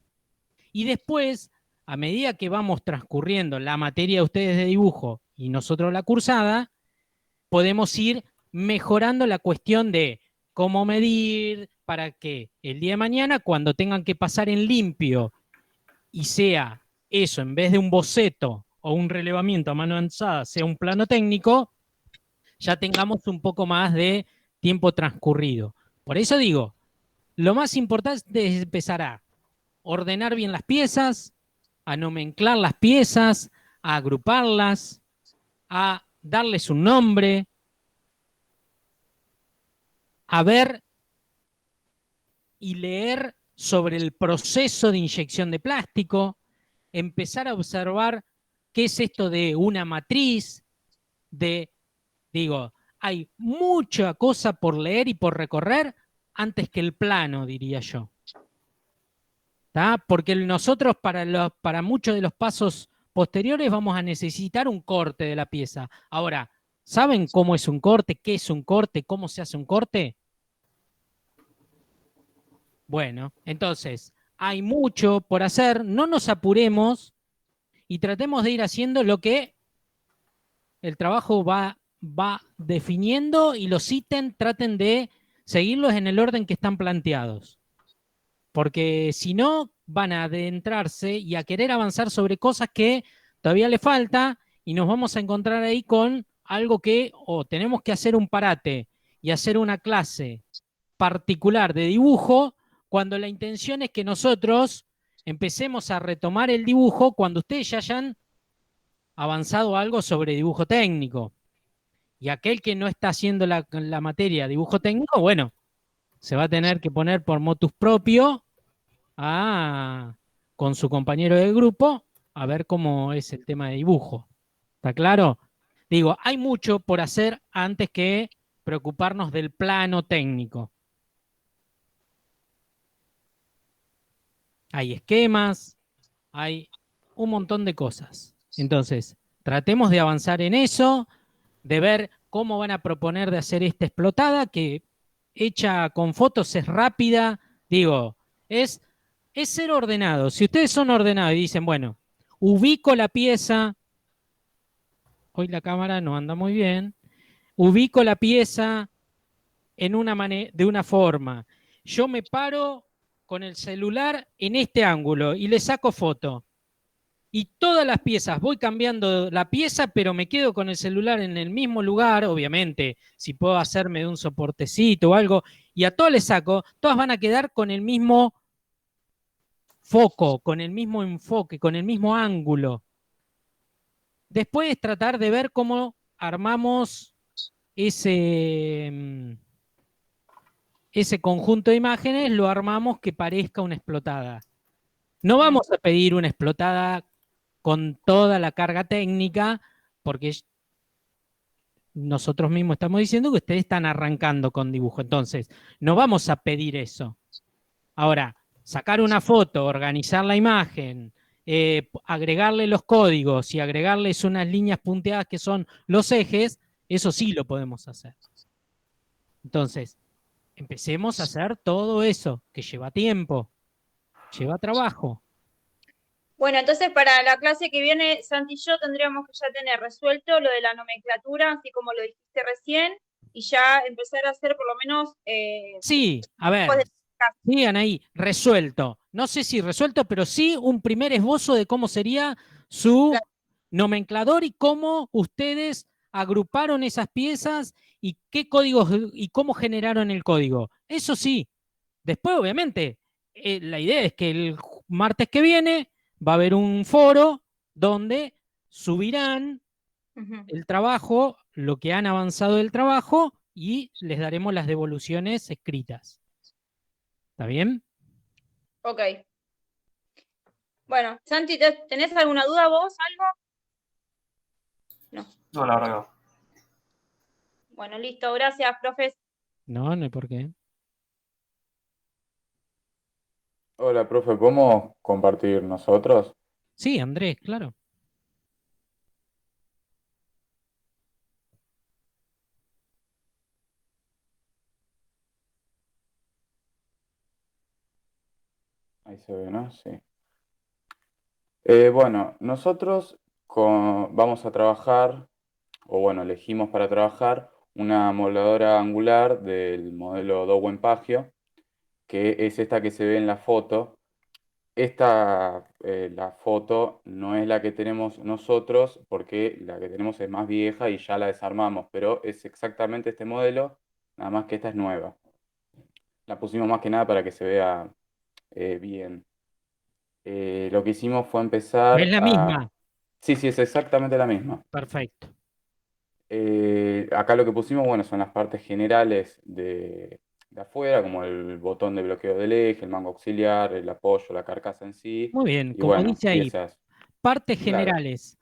Y después, a medida que vamos transcurriendo la materia de ustedes de dibujo y nosotros la cursada, podemos ir mejorando la cuestión de cómo medir para que el día de mañana, cuando tengan que pasar en limpio y sea eso, en vez de un boceto o un relevamiento a mano alzada, sea un plano técnico, ya tengamos un poco más de tiempo transcurrido. Por eso digo, lo más importante es empezar a ordenar bien las piezas, a nomenclar las piezas, a agruparlas, a darles un nombre, a ver y leer sobre el proceso de inyección de plástico, empezar a observar qué es esto de una matriz, digo, hay mucha cosa por leer y por recorrer antes que el plano, diría yo. ¿Tá? Porque nosotros para muchos de los pasos posteriores vamos a necesitar un corte de la pieza. Ahora, ¿saben cómo es un corte? ¿Qué es un corte? ¿Cómo se hace un corte? Bueno, entonces, hay mucho por hacer, no nos apuremos y tratemos de ir haciendo lo que el trabajo va definiendo y los ítems traten de seguirlos en el orden que están planteados. Porque si no, van a adentrarse y a querer avanzar sobre cosas que todavía le falta y nos vamos a encontrar ahí con algo que o tenemos que hacer un parate y hacer una clase particular de dibujo cuando la intención es que nosotros empecemos a retomar el dibujo cuando ustedes ya hayan avanzado algo sobre dibujo técnico. Y aquel que no está haciendo la materia de dibujo técnico, bueno, se va a tener que poner por motus propio con su compañero de grupo a ver cómo es el tema de dibujo. ¿Está claro? Digo, hay mucho por hacer antes que preocuparnos del plano técnico. Hay esquemas, hay un montón de cosas. Entonces, tratemos de avanzar en eso, de ver cómo van a proponer de hacer esta explotada, que hecha con fotos es rápida, digo, es ser ordenado. Si ustedes son ordenados y dicen, bueno, ubico la pieza, hoy la cámara no anda muy bien, ubico la pieza de una forma, yo me paro con el celular en este ángulo y le saco foto. Y todas las piezas, voy cambiando la pieza, pero me quedo con el celular en el mismo lugar, obviamente, si puedo hacerme de un soportecito o algo, y a todas les saco, todas van a quedar con el mismo foco, con el mismo enfoque, con el mismo ángulo. Después tratar de ver cómo armamos ese conjunto de imágenes, lo armamos que parezca una explotada. No vamos a pedir una explotada con toda la carga técnica, porque nosotros mismos estamos diciendo que ustedes están arrancando con dibujo. Entonces, no vamos a pedir eso. Ahora, sacar una foto, organizar la imagen, agregarle los códigos y agregarles unas líneas punteadas que son los ejes, eso sí lo podemos hacer. Entonces, empecemos a hacer todo eso, que lleva tiempo, lleva trabajo. Bueno, entonces para la clase que viene, Santi y yo tendríamos que ya tener resuelto lo de la nomenclatura, así como lo dijiste recién, y ya empezar a hacer por lo menos... sí, a ver, sigan ahí, resuelto. No sé si resuelto, pero sí un primer esbozo de cómo sería su nomenclador y cómo ustedes agruparon esas piezas y qué códigos y cómo generaron el código. Eso sí. Después, obviamente, la idea es que el martes que viene va a haber un foro donde subirán el trabajo, lo que han avanzado del trabajo, y les daremos las devoluciones escritas. ¿Está bien? Ok. Bueno, Santi, ¿tenés alguna duda vos, algo? No. No, la verdad que no. Bueno, listo, gracias, profes. No, no hay por qué. Hola, profe, ¿podemos compartir nosotros? Sí, Andrés, claro. Ahí se ve, ¿no? Sí. Bueno, nosotros vamos a trabajar, o bueno, elegimos para trabajar una modeladora angular del modelo Dowen-Pagio, que es esta que se ve en la foto. La foto no es la que tenemos nosotros, porque la que tenemos es más vieja y ya la desarmamos, pero es exactamente este modelo, nada más que esta es nueva. La pusimos más que nada para que se vea bien. Lo que hicimos fue empezar Es la misma. Sí, sí, es exactamente la misma. Perfecto. Acá lo que pusimos, bueno, son las partes generales de afuera, como el botón de bloqueo del eje, el mango auxiliar, el apoyo, la carcasa en sí. Muy bien, Y como bueno, dice ahí, piezas. partes Claro. generales.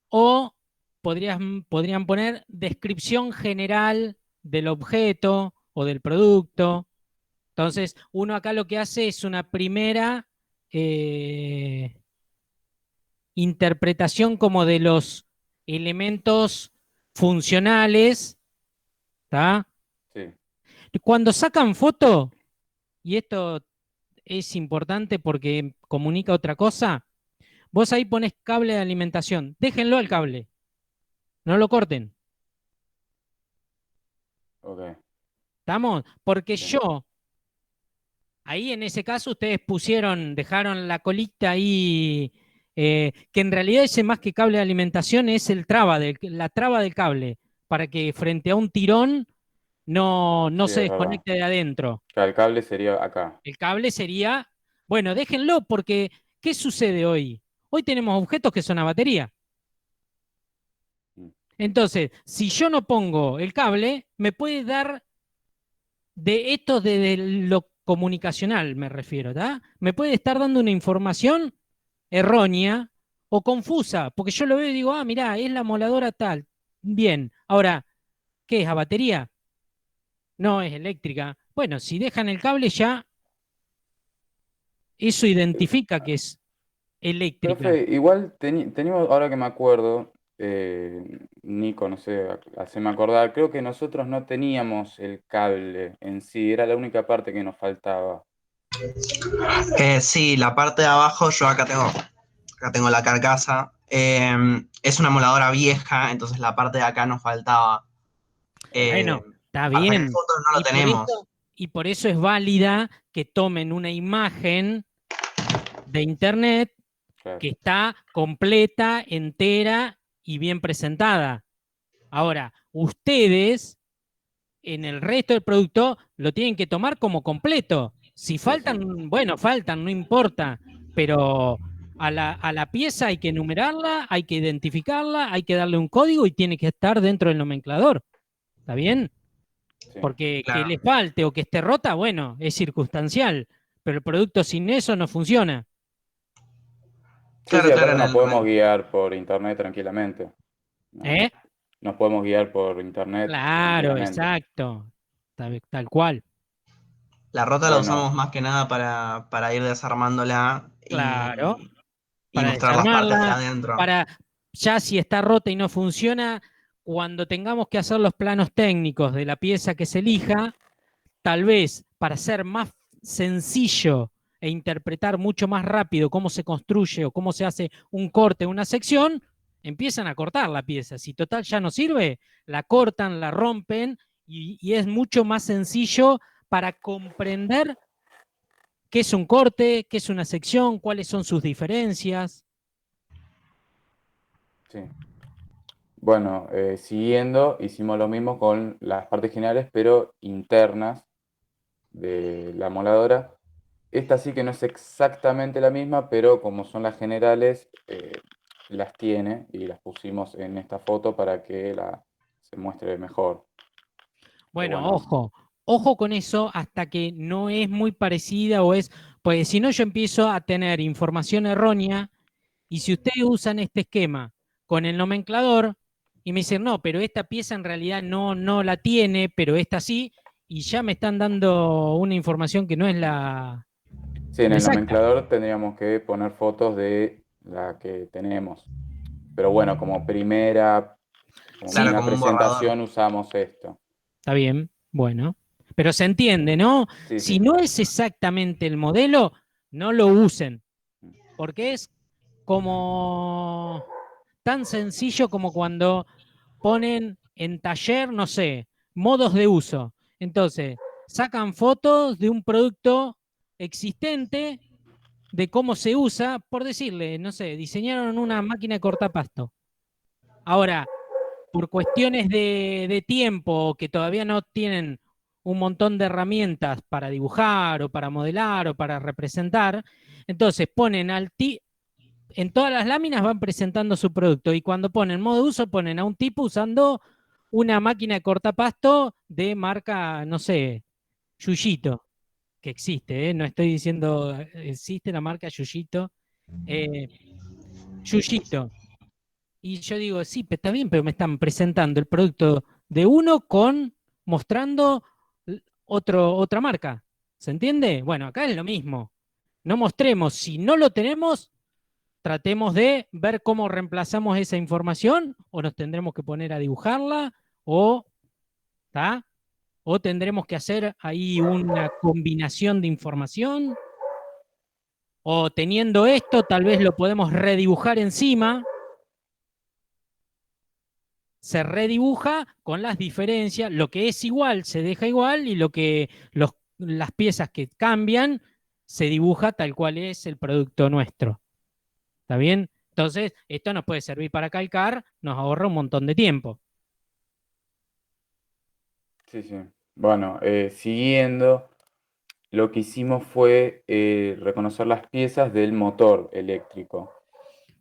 O podrían poner descripción general del objeto o del producto. Entonces, uno acá lo que hace es una primera interpretación como de los elementos funcionales, ¿tá? Sí. Cuando sacan foto, y esto es importante porque comunica otra cosa, vos ahí pones cable de alimentación, déjenlo al cable, no lo corten, Ok. ¿estamos? Porque Sí. yo, ahí en ese caso ustedes dejaron la colita ahí, que en realidad ese más que cable de alimentación es la traba del cable, para que frente a un tirón no Sí, se es verdad. desconecte de adentro. Claro, el cable sería acá. El cable sería, bueno, déjenlo porque, ¿qué sucede hoy? Hoy tenemos objetos que son a batería. Mm. Entonces, si yo no pongo el cable, me puede dar de esto de lo comunicacional, me refiero, ¿tá? Me puede estar dando una información errónea o confusa, porque yo lo veo y digo, ah, mirá, es la moladora tal. Bien, ahora, ¿qué es? ¿A batería? No, es eléctrica. Bueno, si dejan el cable ya, eso identifica que es eléctrica. Profe, igual teníamos, ahora que me acuerdo, Nico, no sé, haceme acordar, creo que nosotros no teníamos el cable en sí, era la única parte que nos faltaba. Sí, la parte de abajo, acá tengo la carcasa. Es una moladora vieja, entonces la parte de acá nos faltaba. Eh, Bueno, está Pasa que en bien. fotos no lo Y por tenemos. eso, y por eso es válida que tomen una imagen de internet Claro. que está completa, entera y bien presentada. Ahora, ustedes en el resto del producto lo tienen que tomar como completo. Si Sí, sí. faltan, bueno, faltan, no importa, pero a la pieza hay que enumerarla, hay que identificarla, hay que darle un código y tiene que estar dentro del nomenclador. ¿Está bien? Sí. Porque que Claro. le falte o que esté rota, bueno, es circunstancial, pero el producto sin eso no funciona. Sí, Claro, sí, claro, aparte nos podemos guiar por internet tranquilamente. No, ¿Eh? nos podemos guiar por internet Claro, tranquilamente. exacto. Tal cual. la rota la Bueno, usamos más que nada para ir desarmándola Claro. y Para mostrar las partes de desarmarla, adentro. para ya si está rota y no funciona, cuando tengamos que hacer los planos técnicos de la pieza que se elija, tal vez para ser más sencillo e interpretar mucho más rápido cómo se construye o cómo se hace un corte, una sección, empiezan a cortar la pieza. Si total ya no sirve, la cortan, la rompen y es mucho más sencillo para comprender qué es un corte, qué es una sección, cuáles son sus diferencias. sí. Bueno, siguiendo, hicimos lo mismo con las partes generales, pero internas de la moladora. Esta sí que no es exactamente la misma, pero como son las generales, las tiene y las pusimos en esta foto para que se muestre mejor. Pero Bueno, bueno, ojo con eso hasta que no es muy parecida o es, pues si no yo empiezo a tener información errónea y si ustedes usan este esquema con el nomenclador y me dicen, no, pero esta pieza en realidad no la tiene, pero esta sí, y ya me están dando una información que no es la sí, en el exacta. nomenclador tendríamos que poner fotos de la que tenemos. Pero bueno, como Sí, Claro, primera como un borrador. presentación usamos esto. está bien, bueno. Pero se entiende, ¿no? Sí, Si sí. no es exactamente el modelo, no lo usen, porque es como tan sencillo como cuando ponen en taller, no sé, modos de uso. Entonces, sacan fotos de un producto existente, de cómo se usa, por decirle, no sé, diseñaron una máquina de cortapasto. Ahora, por cuestiones de tiempo, que todavía no tienen un montón de herramientas para dibujar o para modelar o para representar, entonces ponen en todas las láminas van presentando su producto y cuando ponen modo de uso ponen a un tipo usando una máquina de cortapasto de marca, no sé, Yuyito, que existe, ¿eh? No estoy diciendo, existe la marca Yuyito. Eh, Yuyito. Y yo digo, sí, está bien, pero me están presentando el producto de uno mostrando otra marca. ¿Se entiende? Bueno, acá es lo mismo. No mostremos, si no lo tenemos, tratemos de ver cómo reemplazamos esa información, o nos tendremos que poner a dibujarla, o tendremos que hacer ahí una combinación de información, o teniendo esto, tal vez lo podemos redibujar encima. Se redibuja con las diferencias, lo que es igual se deja igual y las piezas que cambian se dibuja tal cual es el producto nuestro. ¿Está bien? Entonces, esto nos puede servir para calcar, nos ahorra un montón de tiempo. Sí, sí. Bueno, siguiendo, lo que hicimos fue reconocer las piezas del motor eléctrico.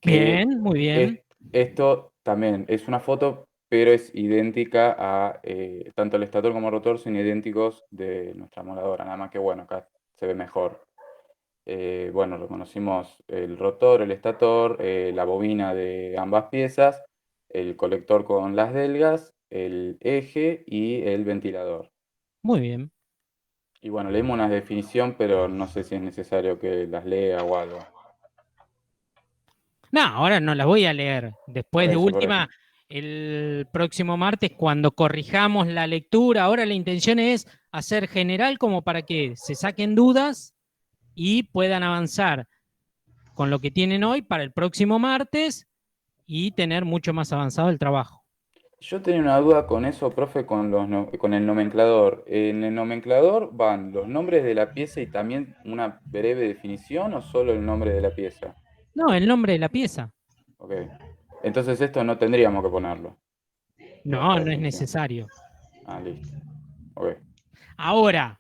Que Bien, muy bien. esto también es una foto, pero es idéntica a tanto el estator como el rotor son idénticos de nuestra moladora, nada más que bueno, acá se ve mejor. Bueno, reconocimos el rotor, el estator, la bobina de ambas piezas, el colector con las delgas, el eje y el ventilador. Muy bien. Y bueno, leímos una definición, pero no sé si es necesario que las lea o algo. No, ahora no las voy a leer. Después Por de eso, por última, eso. el próximo martes, cuando corrijamos la lectura, ahora la intención es hacer general como para que se saquen dudas y puedan avanzar con lo que tienen hoy para el próximo martes y tener mucho más avanzado el trabajo. Yo tenía una duda con eso, profe, con el nomenclador. ¿En el nomenclador van los nombres de la pieza y también una breve definición o solo el nombre de la pieza? No, el nombre de la pieza. Ok. Entonces esto no tendríamos que ponerlo. No, Esta no es definición. necesario. Ah, listo. Ok. Ahora,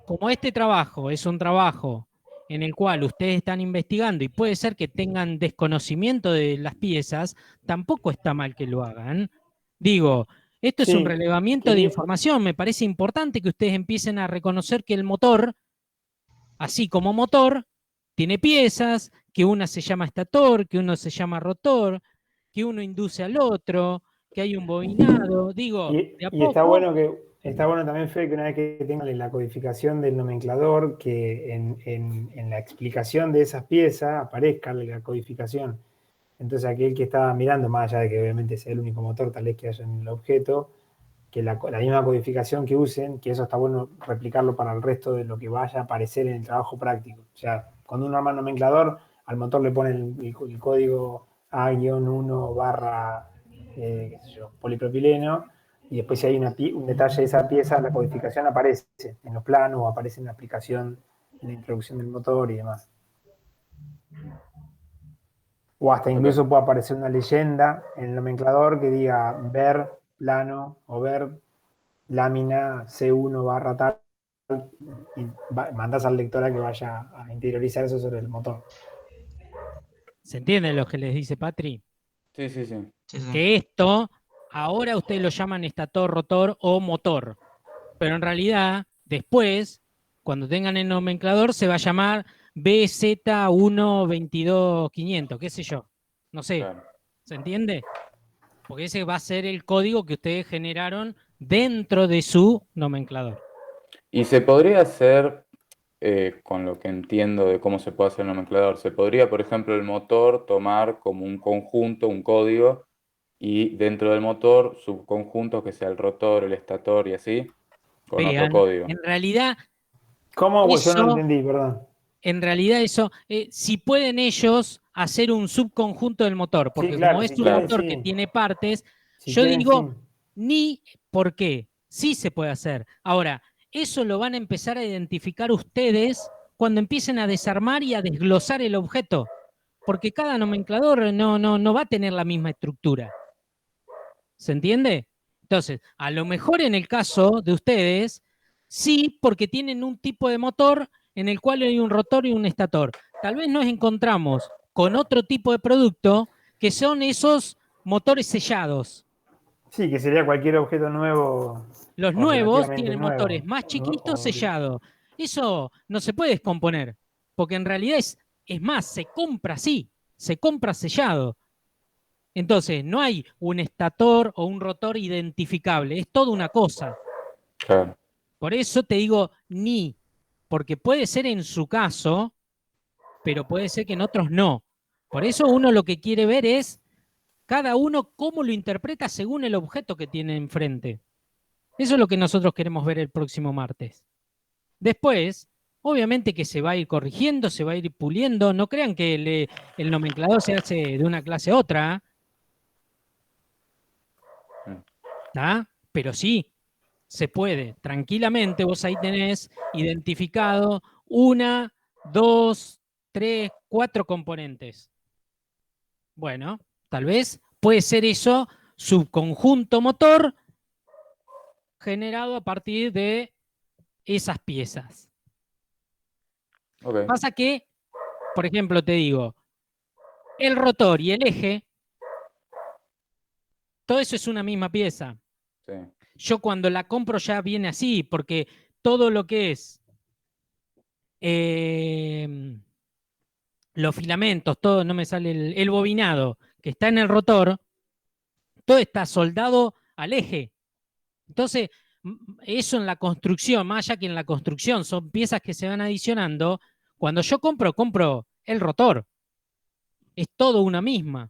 como este trabajo es un trabajo en el cual ustedes están investigando y puede ser que tengan desconocimiento de las piezas, tampoco está mal que lo hagan. Digo, esto es un Sí, relevamiento de quería- información. Me parece importante que ustedes empiecen a reconocer que el motor, así como motor, tiene piezas, que una se llama estator, que uno se llama rotor, que uno induce al otro, que hay un bobinado. Digo, de a y está poco. bueno también, Fede, que una vez que tengan la codificación del nomenclador, que en la explicación de esas piezas aparezca la codificación. Entonces aquel que estaba mirando, más allá de que obviamente sea el único motor tal vez que haya en el objeto, que la misma codificación que usen, que eso está bueno replicarlo para el resto de lo que vaya a aparecer en el trabajo práctico. O sea, cuando uno arma el nomenclador, al motor le pone el código A-1 barra qué sé yo, polipropileno, y después si hay un detalle de esa pieza, la codificación aparece en los planos o aparece en la aplicación, en la introducción del motor y demás. O hasta incluso puede aparecer una leyenda en el nomenclador que diga ver plano o ver lámina C1 barra tal, y mandas al lector a que vaya a interiorizar eso sobre el motor. ¿Se entiende lo que les dice Patri? Sí, sí, sí. Sí, sí. Que esto, ahora ustedes lo llaman estator, rotor o motor, pero en realidad después, cuando tengan el nomenclador, se va a llamar BZ122500, qué sé yo, no sé, Claro. ¿se entiende? Porque ese va a ser el código que ustedes generaron dentro de su nomenclador. Y se podría hacer, con lo que entiendo de cómo se puede hacer el nomenclador, se podría, por ejemplo, el motor tomar como un conjunto, un código, y dentro del motor, subconjuntos que sea el rotor, el estator y así, con otro Vean, código. en realidad ¿Cómo? Pues yo no eso, entendí, perdón. si pueden ellos hacer un subconjunto del motor, porque Sí, como claro, es si un quieren, motor que sí. tiene partes, Si yo quieren, digo, sí. ni por qué, sí se puede hacer. Ahora, eso lo van a empezar a identificar ustedes cuando empiecen a desarmar y a desglosar el objeto, porque cada nomenclador no va a tener la misma estructura. ¿Se entiende? Entonces, a lo mejor en el caso de ustedes, sí, porque tienen un tipo de motor en el cual hay un rotor y un estator. Tal vez nos encontramos con otro tipo de producto que son esos motores sellados. Sí, que sería cualquier objeto nuevo Los o nuevos relativamente tienen nuevo. motores más chiquitos O- sellados. Eso no se puede descomponer, porque en realidad es más, se compra así. se compra sellado. Entonces, no hay un estator o un rotor identificable, es toda una cosa. Claro. Por eso te digo ni, porque puede ser en su caso, pero puede ser que en otros no. Por eso uno lo que quiere ver es cada uno cómo lo interpreta según el objeto que tiene enfrente. Eso es lo que nosotros queremos ver el próximo martes. Después, obviamente que se va a ir corrigiendo, se va a ir puliendo. No crean que el nomenclador se hace de una clase a otra. ¿Tá? Pero sí, se puede. Tranquilamente vos ahí tenés identificado 1, 2, 3, 4 componentes. Bueno, tal vez puede ser eso subconjunto motor generado a partir de esas piezas. Ok. Pasa que, por ejemplo, te digo, el rotor y el eje, todo eso es una misma pieza. Sí. Yo cuando la compro ya viene así, porque todo lo que es los filamentos, todo, no me sale el bobinado que está en el rotor, todo está soldado al eje. Entonces, eso en la construcción, más allá que en la construcción, son piezas que se van adicionando. Cuando yo compro el rotor. Es todo una misma.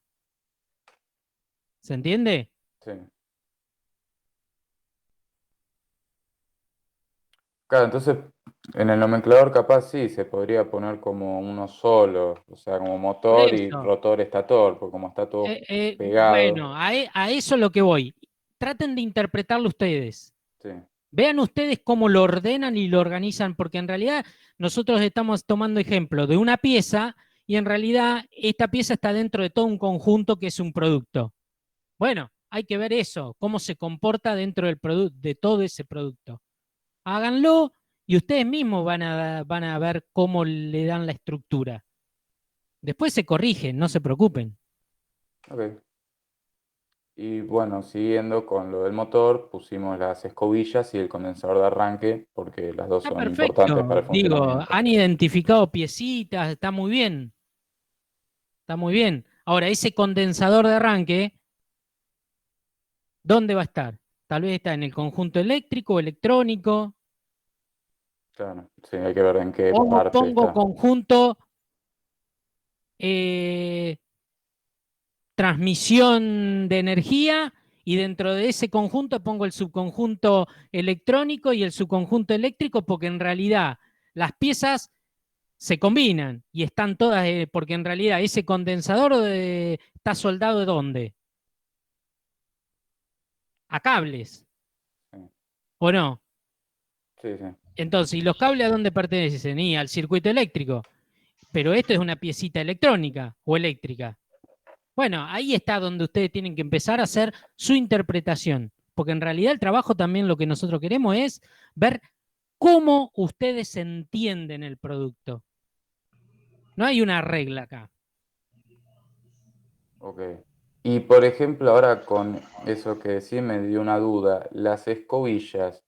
¿Se entiende? Sí. Claro, entonces en el nomenclador capaz sí se podría poner como uno solo, o sea, como Por motor y eso. rotor estator, porque como está todo pegado. Bueno, a eso es lo que voy. Traten de interpretarlo ustedes. Sí, Vean ustedes cómo lo ordenan y lo organizan, porque en realidad nosotros estamos tomando ejemplo de una pieza y en realidad esta pieza está dentro de todo un conjunto que es un producto. Bueno, hay que ver eso, cómo se comporta dentro del de todo ese producto. Háganlo y ustedes mismos van a ver cómo le dan la estructura. Después se corrigen, no se preocupen. ok. Y bueno, siguiendo con lo del motor, pusimos las escobillas y el condensador de arranque, porque las dos Está son importantes para perfecto. el Digo, funcionamiento. han identificado piecitas, está muy bien. Está muy bien. Ahora, ese condensador de arranque, ¿dónde va a estar? Tal vez está en el conjunto eléctrico, electrónico, Claro, sí, hay que ver en qué o parte pongo está. conjunto eh, transmisión de energía y dentro de ese conjunto pongo el subconjunto electrónico y el subconjunto eléctrico porque en realidad las piezas se combinan y están todas, porque en realidad ese condensador está soldado ¿de dónde? A cables, Sí, ¿o no? sí, sí. Entonces, ¿y los cables a dónde pertenecen? Y al circuito eléctrico. Pero esto es una piecita electrónica o eléctrica. Bueno, ahí está donde ustedes tienen que empezar a hacer su interpretación, porque en realidad el trabajo también lo que nosotros queremos es ver cómo ustedes entienden el producto. No hay una regla acá. Ok. Y por ejemplo, ahora con eso que sí me dio una duda, las escobillas,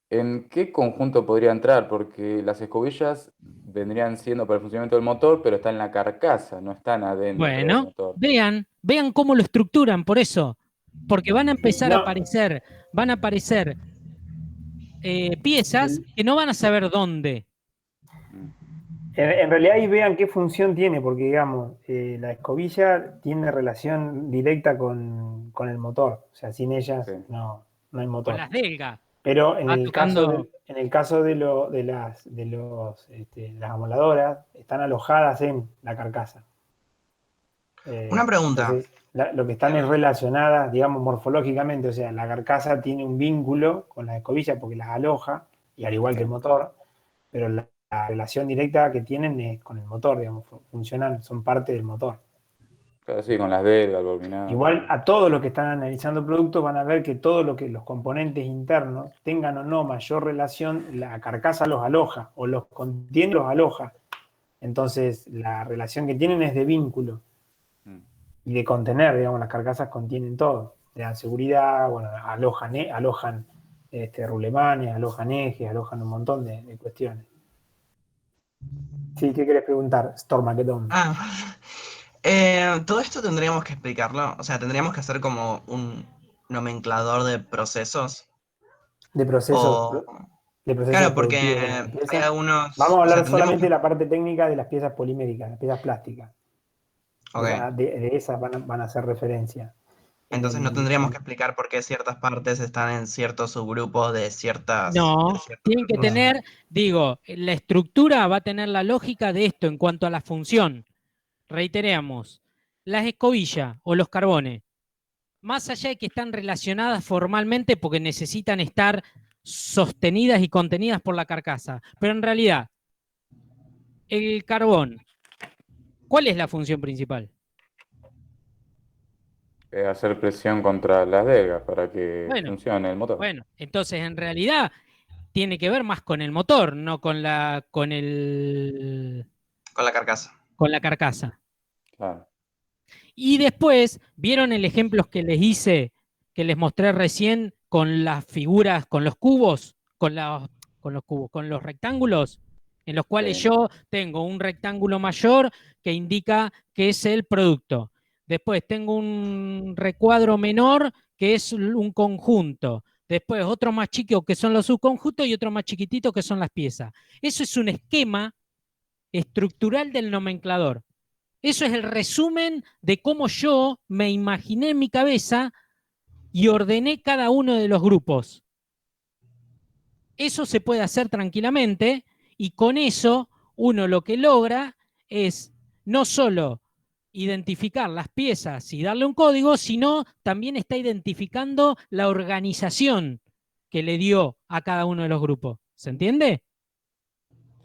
¿en qué conjunto podría entrar? Porque las escobillas vendrían siendo para el funcionamiento del motor, pero están en la carcasa, no están adentro del Bueno, motor. vean cómo lo estructuran, por eso. Porque van a empezar a No, aparecer piezas que no van a saber dónde. Mm, en realidad ahí vean qué función tiene, porque digamos, la escobilla tiene relación directa con el motor, o sea, sin ellas sí, no hay Con motor. las delgas. Pero en Va el caso tocando. en el caso las amoladoras, están alojadas en la carcasa. Una pregunta. Entonces, lo que están es relacionadas, digamos, morfológicamente, o sea, la carcasa tiene un vínculo con las escobillas porque las aloja, y al igual que el sí. motor, pero la relación directa que tienen es con el motor, digamos, funcionan, son parte del motor. Claro, sí, con las delgas, el bobinado. Igual a todos los que están analizando productos van a ver que todo lo que los componentes internos tengan o no mayor relación, la carcasa los aloja o los contiene los aloja. Entonces la relación que tienen es de vínculo Mm, y de contener, digamos, las carcasas contienen todo. Le dan seguridad, bueno, alojan rulemanes, alojan ejes, alojan un montón de cuestiones. Sí, ¿qué querés preguntar, Stormageddon? Todo esto tendríamos que explicarlo, o sea, tendríamos que hacer como un nomenclador de procesos. De procesos, O, de procesos claro, porque productivos de la hay pieza. algunos, Vamos a o sea, hablar tendríamos solamente que... de la parte técnica de las piezas poliméricas, las piezas plásticas. Ok, De esas van a hacer referencia. entonces no tendríamos que explicar por qué ciertas partes están en ciertos subgrupos de No, ciertos tienen que grupos. tener, digo, la estructura va a tener la lógica de esto en cuanto a la función. Reiteremos, las escobillas o los carbones, más allá de que están relacionadas formalmente porque necesitan estar sostenidas y contenidas por la carcasa, pero en realidad, el carbón, ¿cuál es la función principal? Hacer presión contra las delgas para que Bueno, funcione el motor. bueno, entonces en realidad tiene que ver más con el motor, no con Con la carcasa. con la carcasa. Claro. Y después, ¿vieron el ejemplo que les hice, que les mostré recién con las figuras, con los cubos, con los rectángulos, en los cuales Sí. yo tengo un rectángulo mayor que indica que es el producto. Después tengo un recuadro menor que es un conjunto. Después otro más chico que son los subconjuntos y otro más chiquitito que son las piezas. Eso es un esquema estructural del nomenclador. Eso es el resumen de cómo yo me imaginé en mi cabeza y ordené cada uno de los grupos. Eso se puede hacer tranquilamente y con eso uno lo que logra es no solo identificar las piezas y darle un código, sino también está identificando la organización que le dio a cada uno de los grupos. ¿Se entiende?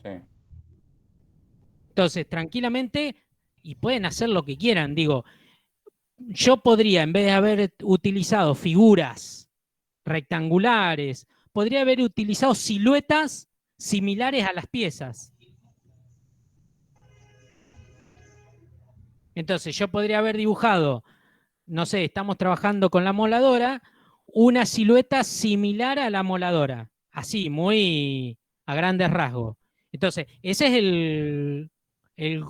Sí. Entonces, tranquilamente, y pueden hacer lo que quieran, digo, yo podría, en vez de haber utilizado figuras rectangulares, podría haber utilizado siluetas similares a las piezas. Entonces, yo podría haber dibujado, no sé, estamos trabajando con la moladora, una silueta similar a la moladora, así, muy a grandes rasgos. Entonces, ese es el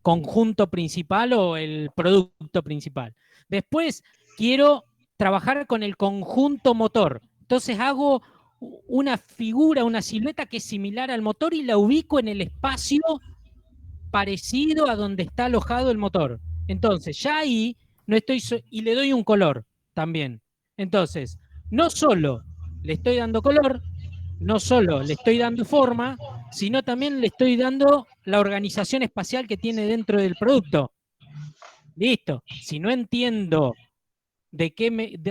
conjunto principal o el producto principal. Después quiero trabajar con el conjunto motor. Entonces hago una figura, una silueta que es similar al motor y la ubico en el espacio parecido a donde está alojado el motor. Entonces ya ahí no estoy y le doy un color también. Entonces, no solo le estoy dando color, no solo le estoy dando forma, sino también le estoy dando la organización espacial que tiene dentro del producto. Listo. Si no entiendo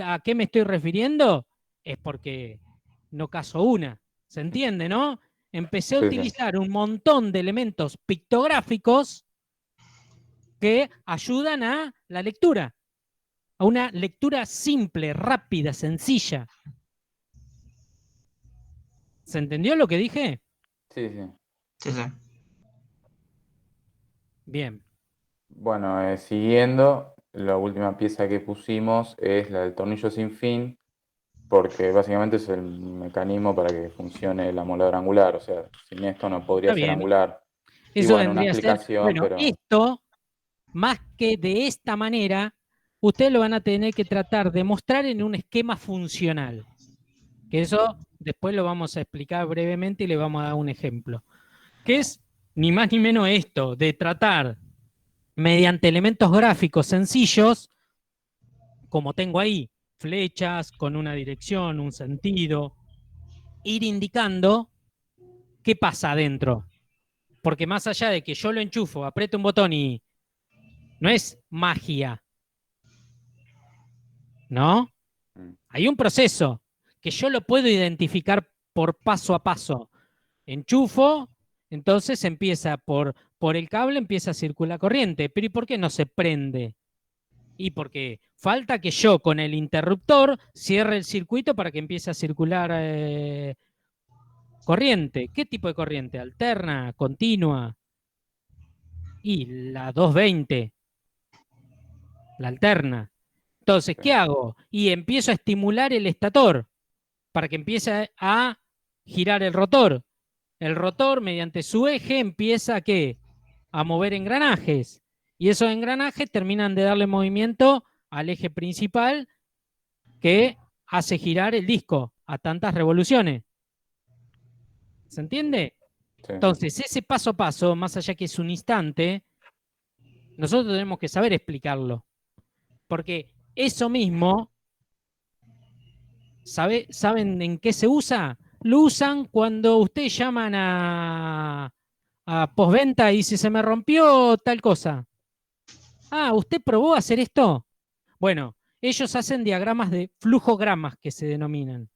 a qué me estoy refiriendo, es porque no caso una. ¿Se entiende, no? Empecé a Sí, sí. utilizar un montón de elementos pictográficos que ayudan a la lectura, a una lectura simple, rápida, sencilla. ¿Se entendió lo que dije? Sí, sí. Sí, sí. Bien. Bueno, siguiendo, la última pieza que pusimos es la del tornillo sin fin, porque básicamente es el mecanismo para que funcione la moladora angular. O sea, sin esto no podría Está ser bien. angular. Y Eso bueno, una vendría a ser, explicación, bueno, pero esto, más que de esta manera, ustedes lo van a tener que tratar de mostrar en un esquema funcional. Que eso después lo vamos a explicar brevemente y le vamos a dar un ejemplo. Que es ni más ni menos esto, de tratar mediante elementos gráficos sencillos, como tengo ahí, flechas con una dirección, un sentido, ir indicando qué pasa adentro. Porque más allá de que yo lo enchufo, aprieto un botón y no es magia, ¿no? mm, Hay un proceso que yo lo puedo identificar por paso a paso. Enchufo, entonces empieza por el cable, empieza a circular corriente. Pero ¿y por qué no se prende? Y porque falta que yo con el interruptor cierre el circuito para que empiece a circular corriente. ¿Qué tipo de corriente? ¿Alterna? ¿Continua? Y la 220, la alterna. Entonces, sí, ¿qué hago? Y empiezo a estimular el estator para que empiece a girar el rotor. El rotor, mediante su eje, empieza ¿a qué? A mover engranajes. Y esos engranajes terminan de darle movimiento al eje principal que hace girar el disco a tantas revoluciones. ¿Se entiende? Sí. Entonces, ese paso a paso, más allá que es un instante, nosotros tenemos que saber explicarlo. Porque eso mismo, ¿saben en qué se usa? Lo usan cuando ustedes llaman a postventa y dice, se me rompió tal cosa. Ah, ¿usted probó hacer esto? Bueno, ellos hacen diagramas de flujogramas que se denominan.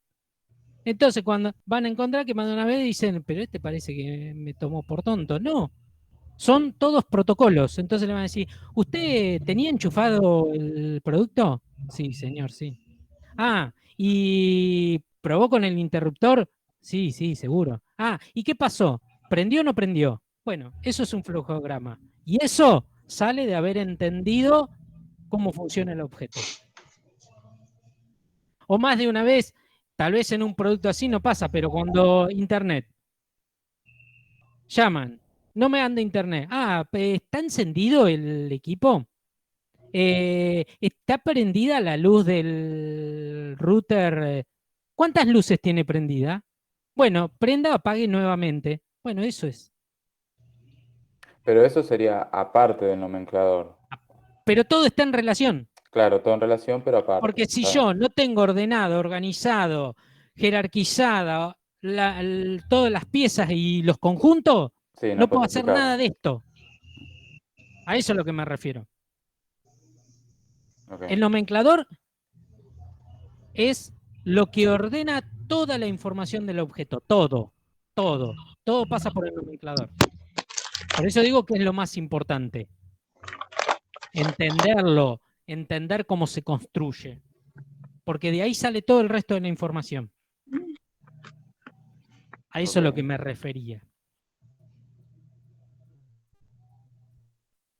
Entonces, cuando van a encontrar que más de una vez dicen, pero este parece que me tomó por tonto. No, son todos protocolos. Entonces le van a decir, ¿usted tenía enchufado el producto? Sí, señor, sí. Ah, ¿y probó con el interruptor? Sí, sí, seguro. Ah, ¿y qué pasó? ¿Prendió o no prendió? Bueno, eso es un flujograma. Y eso sale de haber entendido cómo funciona el objeto. O más de una vez, tal vez en un producto así no pasa, pero cuando Internet llaman, no me anda Internet. Ah, ¿está encendido el equipo? ¿Está prendida la luz del router? ¿Cuántas luces tiene prendida? Bueno, prenda, apague nuevamente. Bueno, eso es. Pero eso sería aparte del nomenclador. Pero todo está en relación. Claro, todo en relación, pero aparte. Porque si Está bien. yo no tengo ordenado, organizado, jerarquizada todas las piezas y los conjuntos, Sí, no no puedo puedes hacer explicarlo. nada de esto. A eso es a lo que me refiero. Ok. El nomenclador es lo que ordena toda la información del objeto. Todo. Todo pasa por el nomenclador. Por eso digo que es lo más importante. Entenderlo, entender cómo se construye. Porque de ahí sale todo el resto de la información. A eso es lo Ok. que me refería.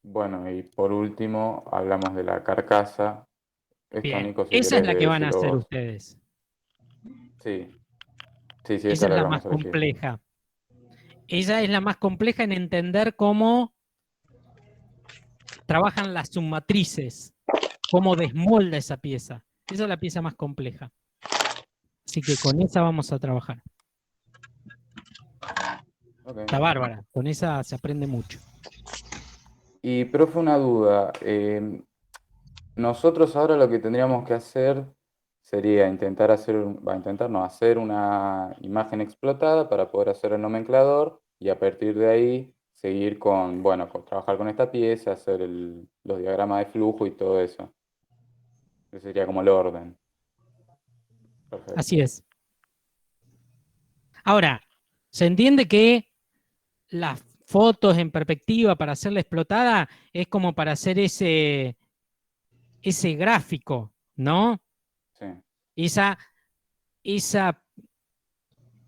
Bueno, y por último, hablamos de la carcasa. Esto, Bien, Nico, si esa es querés la que van a decirlo hacer vos. ustedes. Sí, sí, sí, esa Esa es es la que la vamos más a elegir. compleja. Ella es la más compleja en entender cómo trabajan las submatrices, cómo desmolda esa pieza. Esa es la pieza más compleja. Así que con esa vamos a trabajar. Ok. Está bárbara, con esa se aprende mucho. Y, profe, una duda. Nosotros ahora lo que tendríamos que hacer sería intentar hacer, intentar no, hacer una imagen explotada para poder hacer el nomenclador y a partir de ahí seguir con, bueno, trabajar con esta pieza, hacer los diagramas de flujo y todo eso. Ese sería como el orden. Perfecto. Así es. Ahora, se entiende que las fotos en perspectiva para hacerla explotada es como para hacer ese gráfico, ¿no? Sí, Esa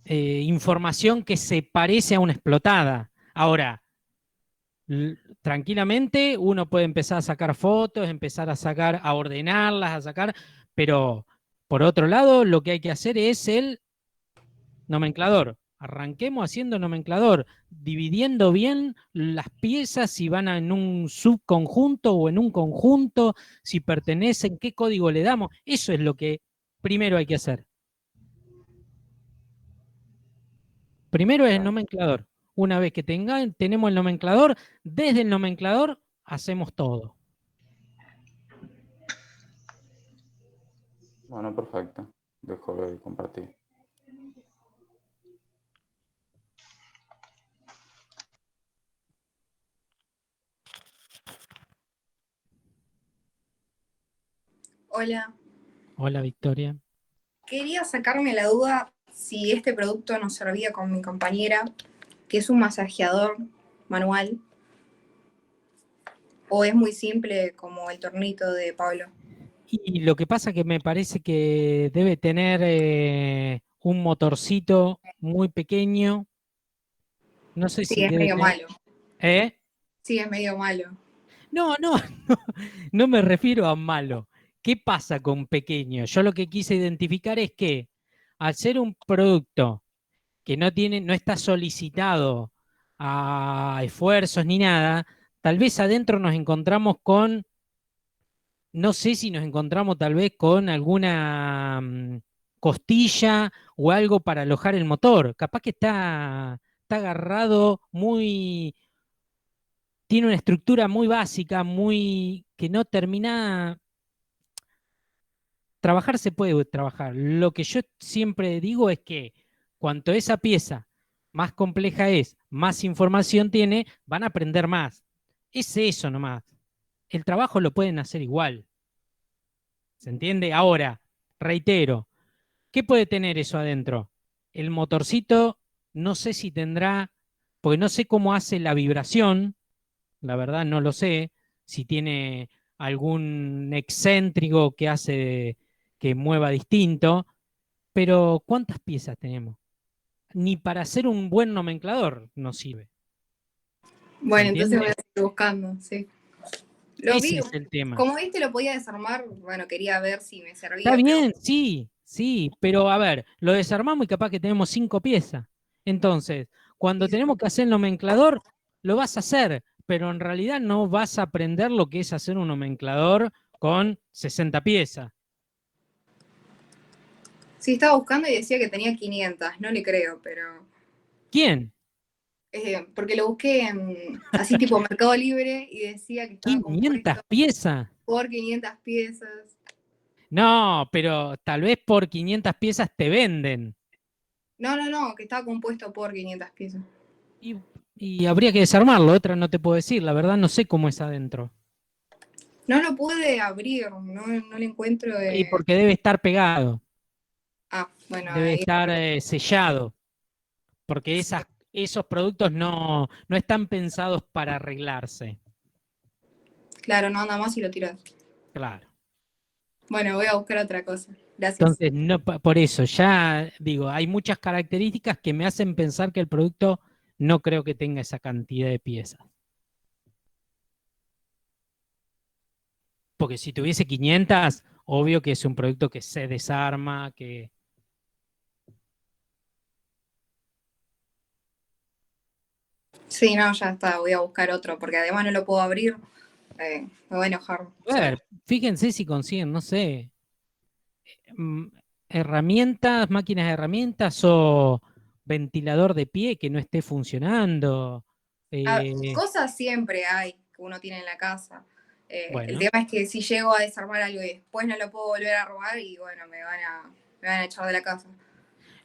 información que se parece a una explotada. Ahora, tranquilamente uno puede empezar a sacar fotos, empezar a ordenarlas, a sacar, pero por otro lado, lo que hay que hacer es el nomenclador. Arranquemos haciendo nomenclador, dividiendo bien las piezas, si van en un subconjunto o en un conjunto, si pertenecen, qué código le damos. Eso es lo que primero hay que hacer. Primero es el claro. nomenclador. Una vez que tenemos el nomenclador, desde el nomenclador hacemos todo. Bueno, perfecto. Dejo de compartir. Hola, Hola, Victoria. quería sacarme la duda si este producto nos servía con mi compañera, que es un masajeador manual, o es muy simple como el tornito de Pablo. Y lo que pasa que me parece que debe tener un motorcito muy pequeño. No sé Sí, si es debe medio tener. malo. ¿Eh? Sí, es medio malo. No, no me refiero a malo. ¿Qué pasa con pequeño? Yo lo que quise identificar es que al ser un producto que no está solicitado a esfuerzos ni nada, tal vez adentro nos encontramos con, no sé si nos encontramos tal vez con alguna costilla o algo para alojar el motor. Capaz que está agarrado muy, tiene una estructura muy básica, muy, que no termina. Trabajar se puede trabajar. Lo que yo siempre digo es que cuanto esa pieza más compleja es, más información tiene, van a aprender más. Es eso nomás. El trabajo lo pueden hacer igual. ¿Se entiende? Ahora, reitero, ¿qué puede tener eso adentro? El motorcito, no sé si tendrá, porque no sé cómo hace la vibración, la verdad no lo sé, si tiene algún excéntrico que hace que mueva distinto, pero ¿cuántas piezas tenemos? Ni para hacer un buen nomenclador nos sirve. ¿Se Bueno, entonces voy a entiende? seguir buscando, sí. Lo Ese vi, es el tema. como viste, lo podía desarmar, bueno, quería ver si me Está servía, pero bien, sí, sí, pero a ver, lo desarmamos y capaz que tenemos 5 piezas. Entonces, cuando sí, tenemos que hacer el nomenclador, lo vas a hacer, pero en realidad no vas a aprender lo que es hacer un nomenclador con 60 piezas. sí, estaba buscando y decía que tenía 500, no le creo, pero ¿Quién? porque lo busqué así tipo Mercado Libre y decía que estaba ¿500 compuesto piezas? por 500 piezas. No, pero tal vez por 500 piezas te venden. No, que estaba compuesto por 500 piezas. Y, y habría que desarmarlo, otra no te puedo decir, la verdad no sé cómo es adentro. No lo pude abrir, no le encuentro. Y porque debe estar pegado, Bueno, debe ahí, estar sellado, porque esos productos no están pensados para arreglarse. claro, no anda más y lo tiras. Claro. Bueno, voy a buscar otra cosa. Gracias. Entonces, no, por eso, ya digo, hay muchas características que me hacen pensar que el producto no creo que tenga esa cantidad de piezas. Porque si tuviese 500, obvio que es un producto que se desarma, que... Sí, no, ya está, voy a buscar otro, porque además no lo puedo abrir. Me voy a enojar. A ver, fíjense si consiguen, no sé, herramientas, máquinas de herramientas o ventilador de pie que no esté funcionando. Cosas siempre hay que uno tiene en la casa. El Bueno, tema es que si llego a desarmar algo y después no lo puedo volver a robar y bueno, me van a echar de la casa.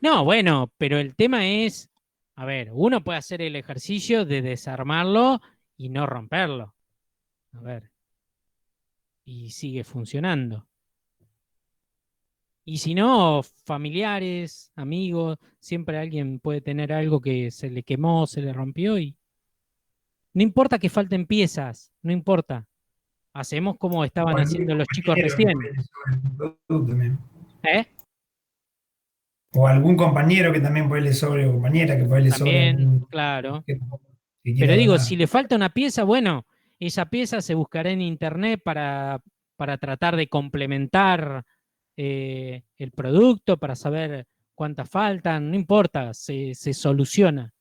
no, bueno, pero el tema es, a ver, uno puede hacer el ejercicio de desarmarlo y no romperlo. A ver, y sigue funcionando. Y si no, familiares, amigos, siempre alguien puede tener algo que se le quemó, se le rompió y no importa que falten piezas, no importa. Hacemos como O estaban algún haciendo los chicos compañero que recién. por ahí le sobre un producto también. ¿Eh? O algún compañero que también por ahí le sobre, o compañera que por ahí le sobre También, algún claro. que Pero quiera digo, donar. si le falta una pieza, bueno, esa pieza se buscará en internet para tratar de complementar el producto, para saber cuántas faltan, no importa, se soluciona.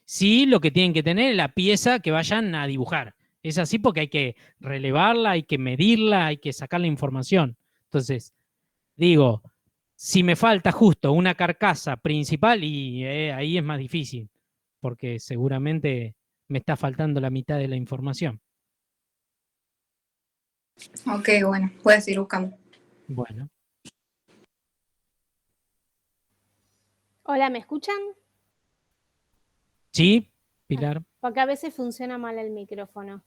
Sí, lo que tienen que tener es la pieza que vayan a dibujar. Es así porque hay que relevarla, hay que medirla, hay que sacar la información. Entonces, digo, si me falta justo una carcasa principal, y ahí es más difícil, porque seguramente me está faltando la mitad de la información. Ok, bueno, voy a seguir buscando. Bueno, Hola, ¿me escuchan? ¿sí, Pilar? Porque a veces funciona mal el micrófono.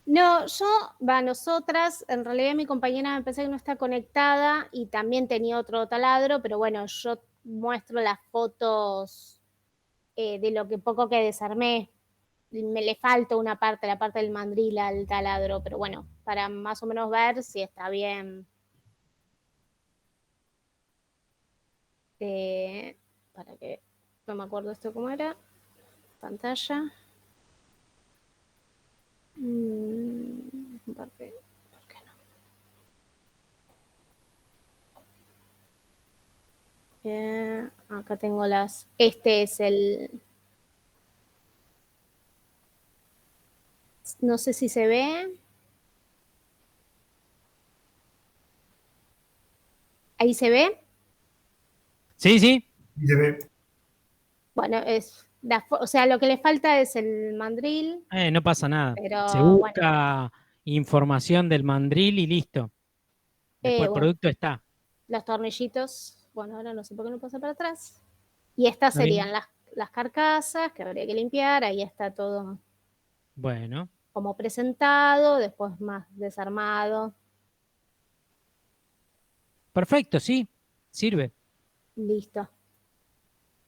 No, nosotras, en realidad mi compañera me pensé que no está conectada y también tenía otro taladro, pero bueno, yo muestro las fotos de lo que poco que desarmé. Me le falta una parte, la parte del mandril al taladro, pero bueno, para más o menos ver si está bien. Para que no me acuerdo esto cómo era. Pantalla. ¿Por qué no? Acá tengo las. Este es el. No sé si se ve. ¿Ahí se ve? Sí, sí. Y se ve. Bueno, o sea, lo que le falta es el mandril, No pasa nada. pero Se bueno, busca información del mandril y listo. Después el bueno, producto está. los tornillitos, bueno, ahora no sé por qué no pasa para atrás. Y estas Está bien. serían las carcasas que habría que limpiar, ahí está todo Bueno, como presentado, después más desarmado. perfecto, sí. Sirve. Listo.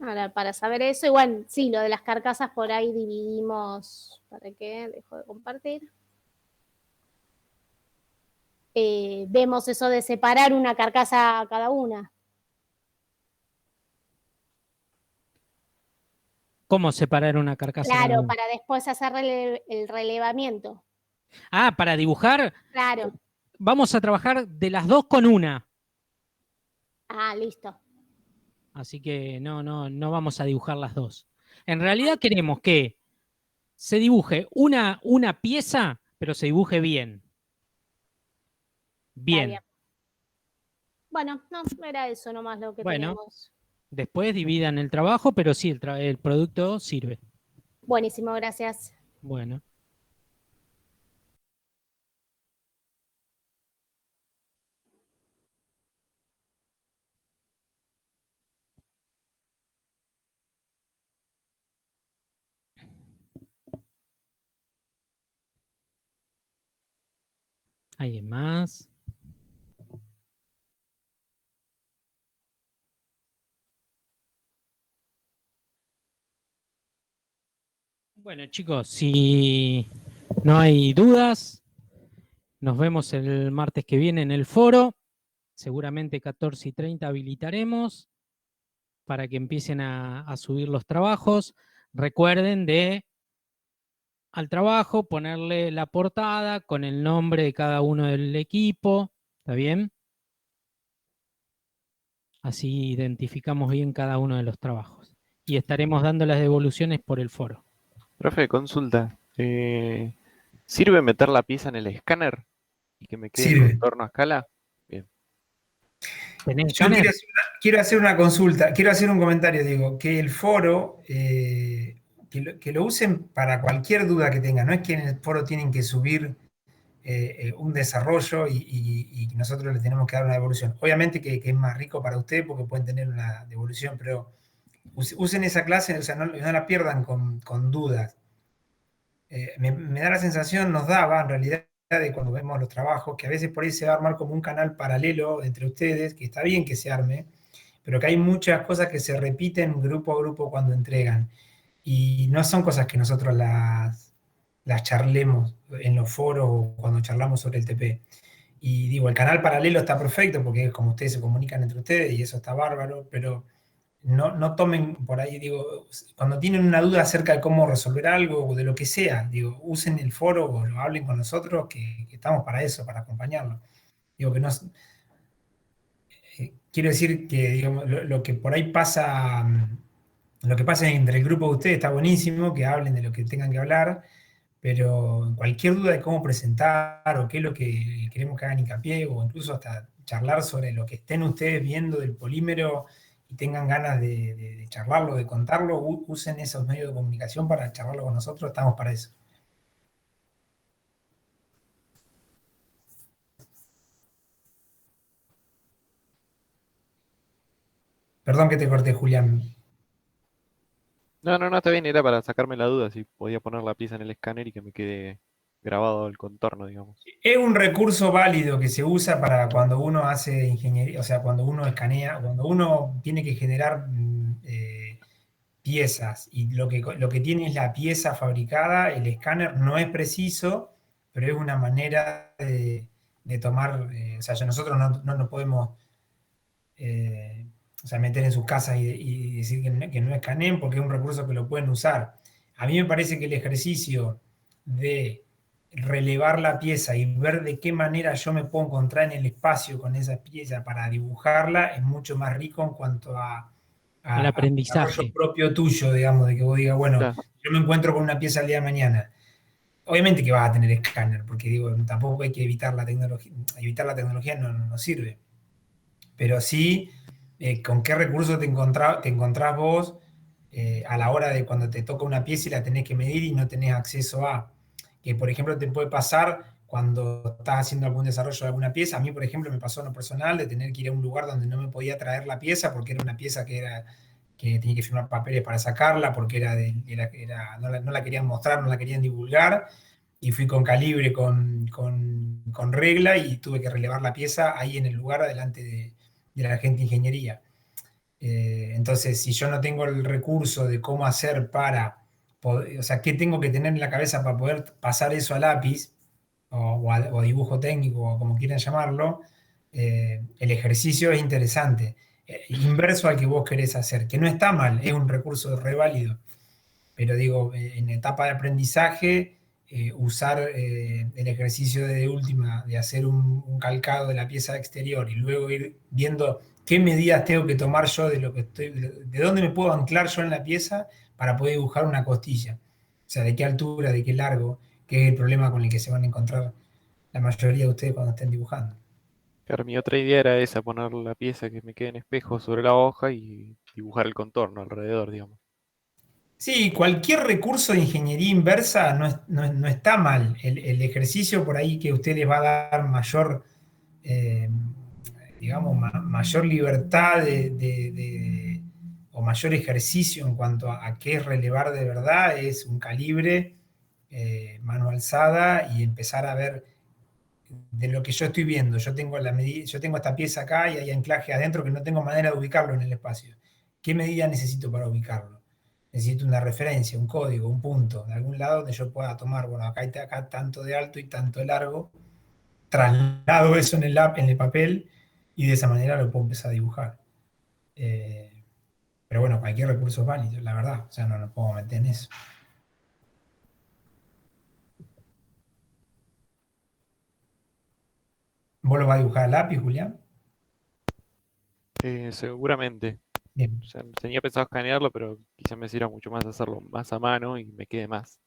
Ahora, para saber eso, y bueno, sí, lo de las carcasas por ahí dividimos. ¿Para qué? Dejo de compartir. Vemos eso de separar una carcasa a cada una. ¿Cómo separar una carcasa? Claro, para después hacer el relevamiento. Ah, para dibujar. Claro. Vamos a trabajar de las dos con una. Ah, listo. Así que no vamos a dibujar las dos. En realidad queremos que se dibuje una pieza, pero se dibuje bien. Está Bien. bien. Bueno, no, era eso nomás lo que Bueno. teníamos. Después dividan el trabajo, pero sí, el producto sirve. Buenísimo, gracias. Bueno. ¿Alguien más? Bueno, chicos, si no hay dudas, nos vemos el martes que viene en el foro. Seguramente 14:30 habilitaremos para que empiecen a subir los trabajos. Recuerden de al trabajo ponerle la portada con el nombre de cada uno del equipo. ¿Está bien? Así identificamos bien cada uno de los trabajos. Y estaremos dando las devoluciones por el foro. Profe, consulta. ¿Sirve meter la pieza en el escáner y que me quede el Sirve. contorno a escala? Bien. ¿Tenés Yo escáner? quiero hacer una consulta, quiero hacer un comentario, digo, que el foro, que lo usen para cualquier duda que tengan, no es que en el foro tienen que subir un desarrollo y nosotros le tenemos que dar una devolución. Obviamente que es más rico para usted porque pueden tener una devolución, pero usen esa clase, o sea, no la pierdan con dudas. Me da la sensación, nos daba en realidad, de cuando vemos los trabajos, que a veces por ahí se va a armar como un canal paralelo entre ustedes, que está bien que se arme, pero que hay muchas cosas que se repiten grupo a grupo cuando entregan. Y no son cosas que nosotros las charlemos en los foros o cuando charlamos sobre el TP. Y digo, el canal paralelo está perfecto porque es como ustedes se comunican entre ustedes y eso está bárbaro, pero no tomen por ahí, digo, cuando tienen una duda acerca de cómo resolver algo o de lo que sea, digo, usen el foro o lo hablen con nosotros, que estamos para eso, para acompañarlo. Digo que no. Quiero decir que, digamos, lo que por ahí pasa, lo que pasa entre el grupo de ustedes está buenísimo, que hablen de lo que tengan que hablar, pero cualquier duda de cómo presentar o qué es lo que queremos que hagan hincapié, o incluso hasta charlar sobre lo que estén ustedes viendo del polímero y tengan ganas de charlarlo, de contarlo, usen esos medios de comunicación para charlarlo con nosotros, estamos para eso. Perdón que te corté, Julián. No, está bien, era para sacarme la duda si podía poner la pieza en el escáner y que me quede grabado el contorno, digamos. Es un recurso válido que se usa para cuando uno hace ingeniería, o sea, cuando uno escanea, cuando uno tiene que generar piezas y lo que tiene es la pieza fabricada, el escáner no es preciso, pero es una manera de tomar, o sea, nosotros no nos podemos o sea, meter en sus casas y decir que no escaneen porque es un recurso que lo pueden usar. A mí me parece que el ejercicio de relevar la pieza y ver de qué manera yo me puedo encontrar en el espacio con esa pieza para dibujarla es mucho más rico en cuanto Al aprendizaje. desarrollo propio tuyo, digamos, de que vos digas, bueno, Claro. yo me encuentro con una pieza el día de mañana. obviamente que vas a tener escáner, porque digo, tampoco hay que evitar la tecnología no sirve. Pero sí, con qué recursos te encontrás vos a la hora de cuando te toca una pieza y la tenés que medir y no tenés acceso a. Que por ejemplo te puede pasar cuando estás haciendo algún desarrollo de alguna pieza. A mí, por ejemplo, me pasó en lo personal de tener que ir a un lugar donde no me podía traer la pieza porque era una pieza que tenía que firmar papeles para sacarla, porque no la querían mostrar, no la querían divulgar, y fui con calibre, con regla, y tuve que relevar la pieza ahí en el lugar adelante de la gente de ingeniería. Entonces, si yo no tengo el recurso de cómo hacer o sea, qué tengo que tener en la cabeza para poder pasar eso a lápiz o a dibujo técnico, o como quieran llamarlo, el ejercicio es interesante, inverso al que vos querés hacer, que no está mal, es un recurso re válido, pero digo, en etapa de aprendizaje, usar el ejercicio de última, de hacer un calcado de la pieza exterior y luego ir viendo qué medidas tengo que tomar yo de lo que de dónde me puedo anclar yo en la pieza para poder dibujar una costilla. O sea, de qué altura, de qué largo, qué es el problema con el que se van a encontrar la mayoría de ustedes cuando estén dibujando. Claro, mi otra idea era esa, poner la pieza que me quede en espejo sobre la hoja y dibujar el contorno alrededor, digamos. Sí, cualquier recurso de ingeniería inversa no está mal. El ejercicio por ahí que a usted les va a dar mayor, eh, digamos, mayor libertad o mayor ejercicio en cuanto a qué es relevar de verdad, es un calibre, mano alzada, y empezar a ver de lo que yo estoy viendo. Yo tengo esta pieza acá y hay anclaje adentro que no tengo manera de ubicarlo en el espacio. ¿Qué medida necesito para ubicarlo? Necesito una referencia, un código, un punto, de algún lado donde yo pueda tomar, bueno, acá tanto de alto y tanto de largo, traslado eso en el papel, y de esa manera lo puedo empezar a dibujar. Pero bueno, cualquier recurso es válido, la verdad, o sea, no nos puedo meter en eso. ¿Vos lo vas a dibujar a lápiz, Julián? Seguramente. Bien. O sea, tenía pensado escanearlo, pero quizá me sirva mucho más hacerlo más a mano y me quede más.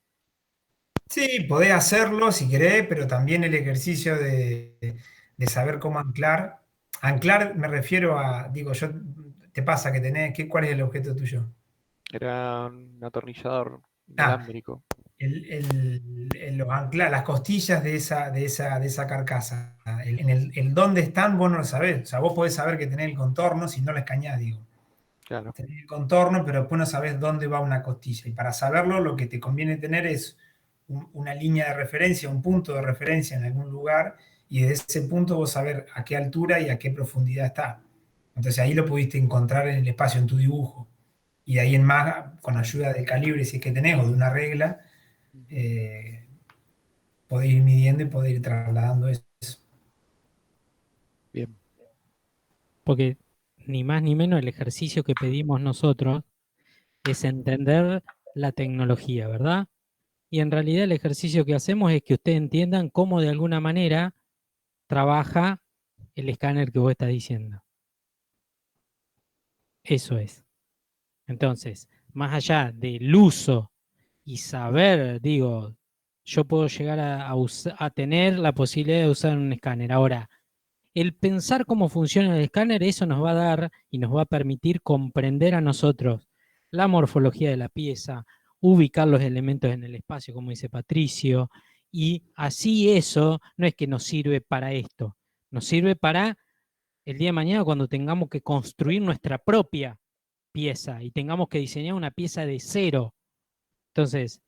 Sí, podés hacerlo si querés, pero también el ejercicio de saber cómo anclar. Anclar me refiero a, digo, te pasa que ¿cuál es el objeto tuyo? Era un atornillador Ah, inalámbrico. las costillas de esa carcasa. El dónde están, vos no lo sabés. O sea, vos podés saber que tenés el contorno si no la escaneás, digo. Claro. Tenés el contorno, pero después no sabés dónde va una costilla. Y para saberlo, lo que te conviene tener es una línea de referencia, un punto de referencia en algún lugar, y desde ese punto vos saber a qué altura y a qué profundidad está. Entonces ahí lo pudiste encontrar en el espacio, en tu dibujo. Y de ahí en más, con ayuda del calibre, si es que tenés, o de una regla, podés ir midiendo y podés ir trasladando eso. Bien. Porque ni más ni menos el ejercicio que pedimos nosotros es entender la tecnología, ¿verdad? Y en realidad el ejercicio que hacemos es que ustedes entiendan cómo de alguna manera trabaja el escáner que vos estás diciendo. Eso es. Entonces, más allá del uso y saber, digo, yo puedo llegar a tener la posibilidad de usar un escáner. Ahora, el pensar cómo funciona el escáner, eso nos va a dar y nos va a permitir comprender a nosotros la morfología de la pieza, ubicar los elementos en el espacio, como dice Patricio, y así eso no es que nos sirve para esto, nos sirve para el día de mañana cuando tengamos que construir nuestra propia pieza y tengamos que diseñar una pieza de cero. Entonces,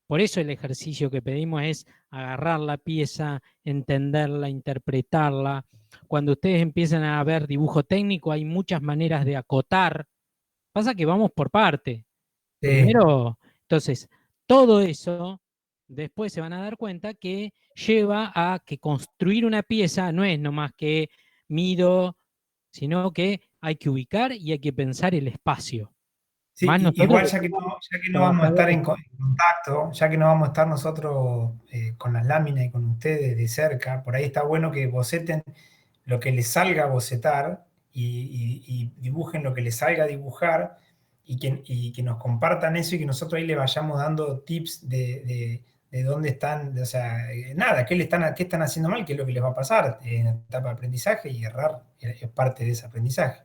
por eso el ejercicio que pedimos es agarrar la pieza, entenderla, interpretarla. Cuando ustedes empiezan a ver dibujo técnico, hay muchas maneras de acotar. Pasa que vamos por parte. Primero, entonces, todo eso, después se van a dar cuenta que lleva a que construir una pieza no es nomás que mido, sino que hay que ubicar y hay que pensar el espacio. Sí, Más nosotros igual que ya que no vamos a trabajadores. estar en contacto, ya que no vamos a estar nosotros con las láminas y con ustedes de cerca, por ahí está bueno que boceten lo que les salga a bocetar y dibujen lo que les salga a dibujar, y que nos compartan eso y que nosotros ahí le vayamos dando tips de dónde están, o sea, nada, qué están haciendo mal, qué es lo que les va a pasar en la etapa de aprendizaje, y errar es parte de ese aprendizaje.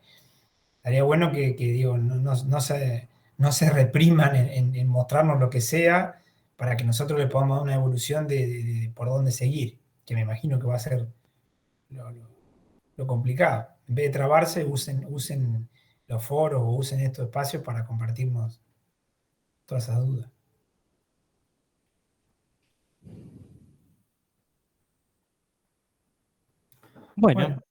Estaría bueno que digo, no se repriman en mostrarnos lo que sea para que nosotros le podamos dar una evolución de por dónde seguir, que me imagino que va a ser lo complicado. En vez de trabarse, usen los foros o usen estos espacios para compartirnos todas esas dudas. Bueno,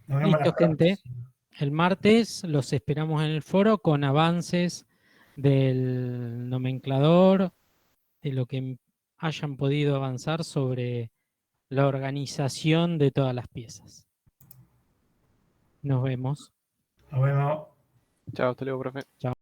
nos vemos la listo, gente. próxima. El martes los esperamos en el foro con avances del nomenclador, de lo que hayan podido avanzar sobre la organización de todas las piezas. Nos vemos. Nos vemos. Chao, hasta luego, profe. Chao.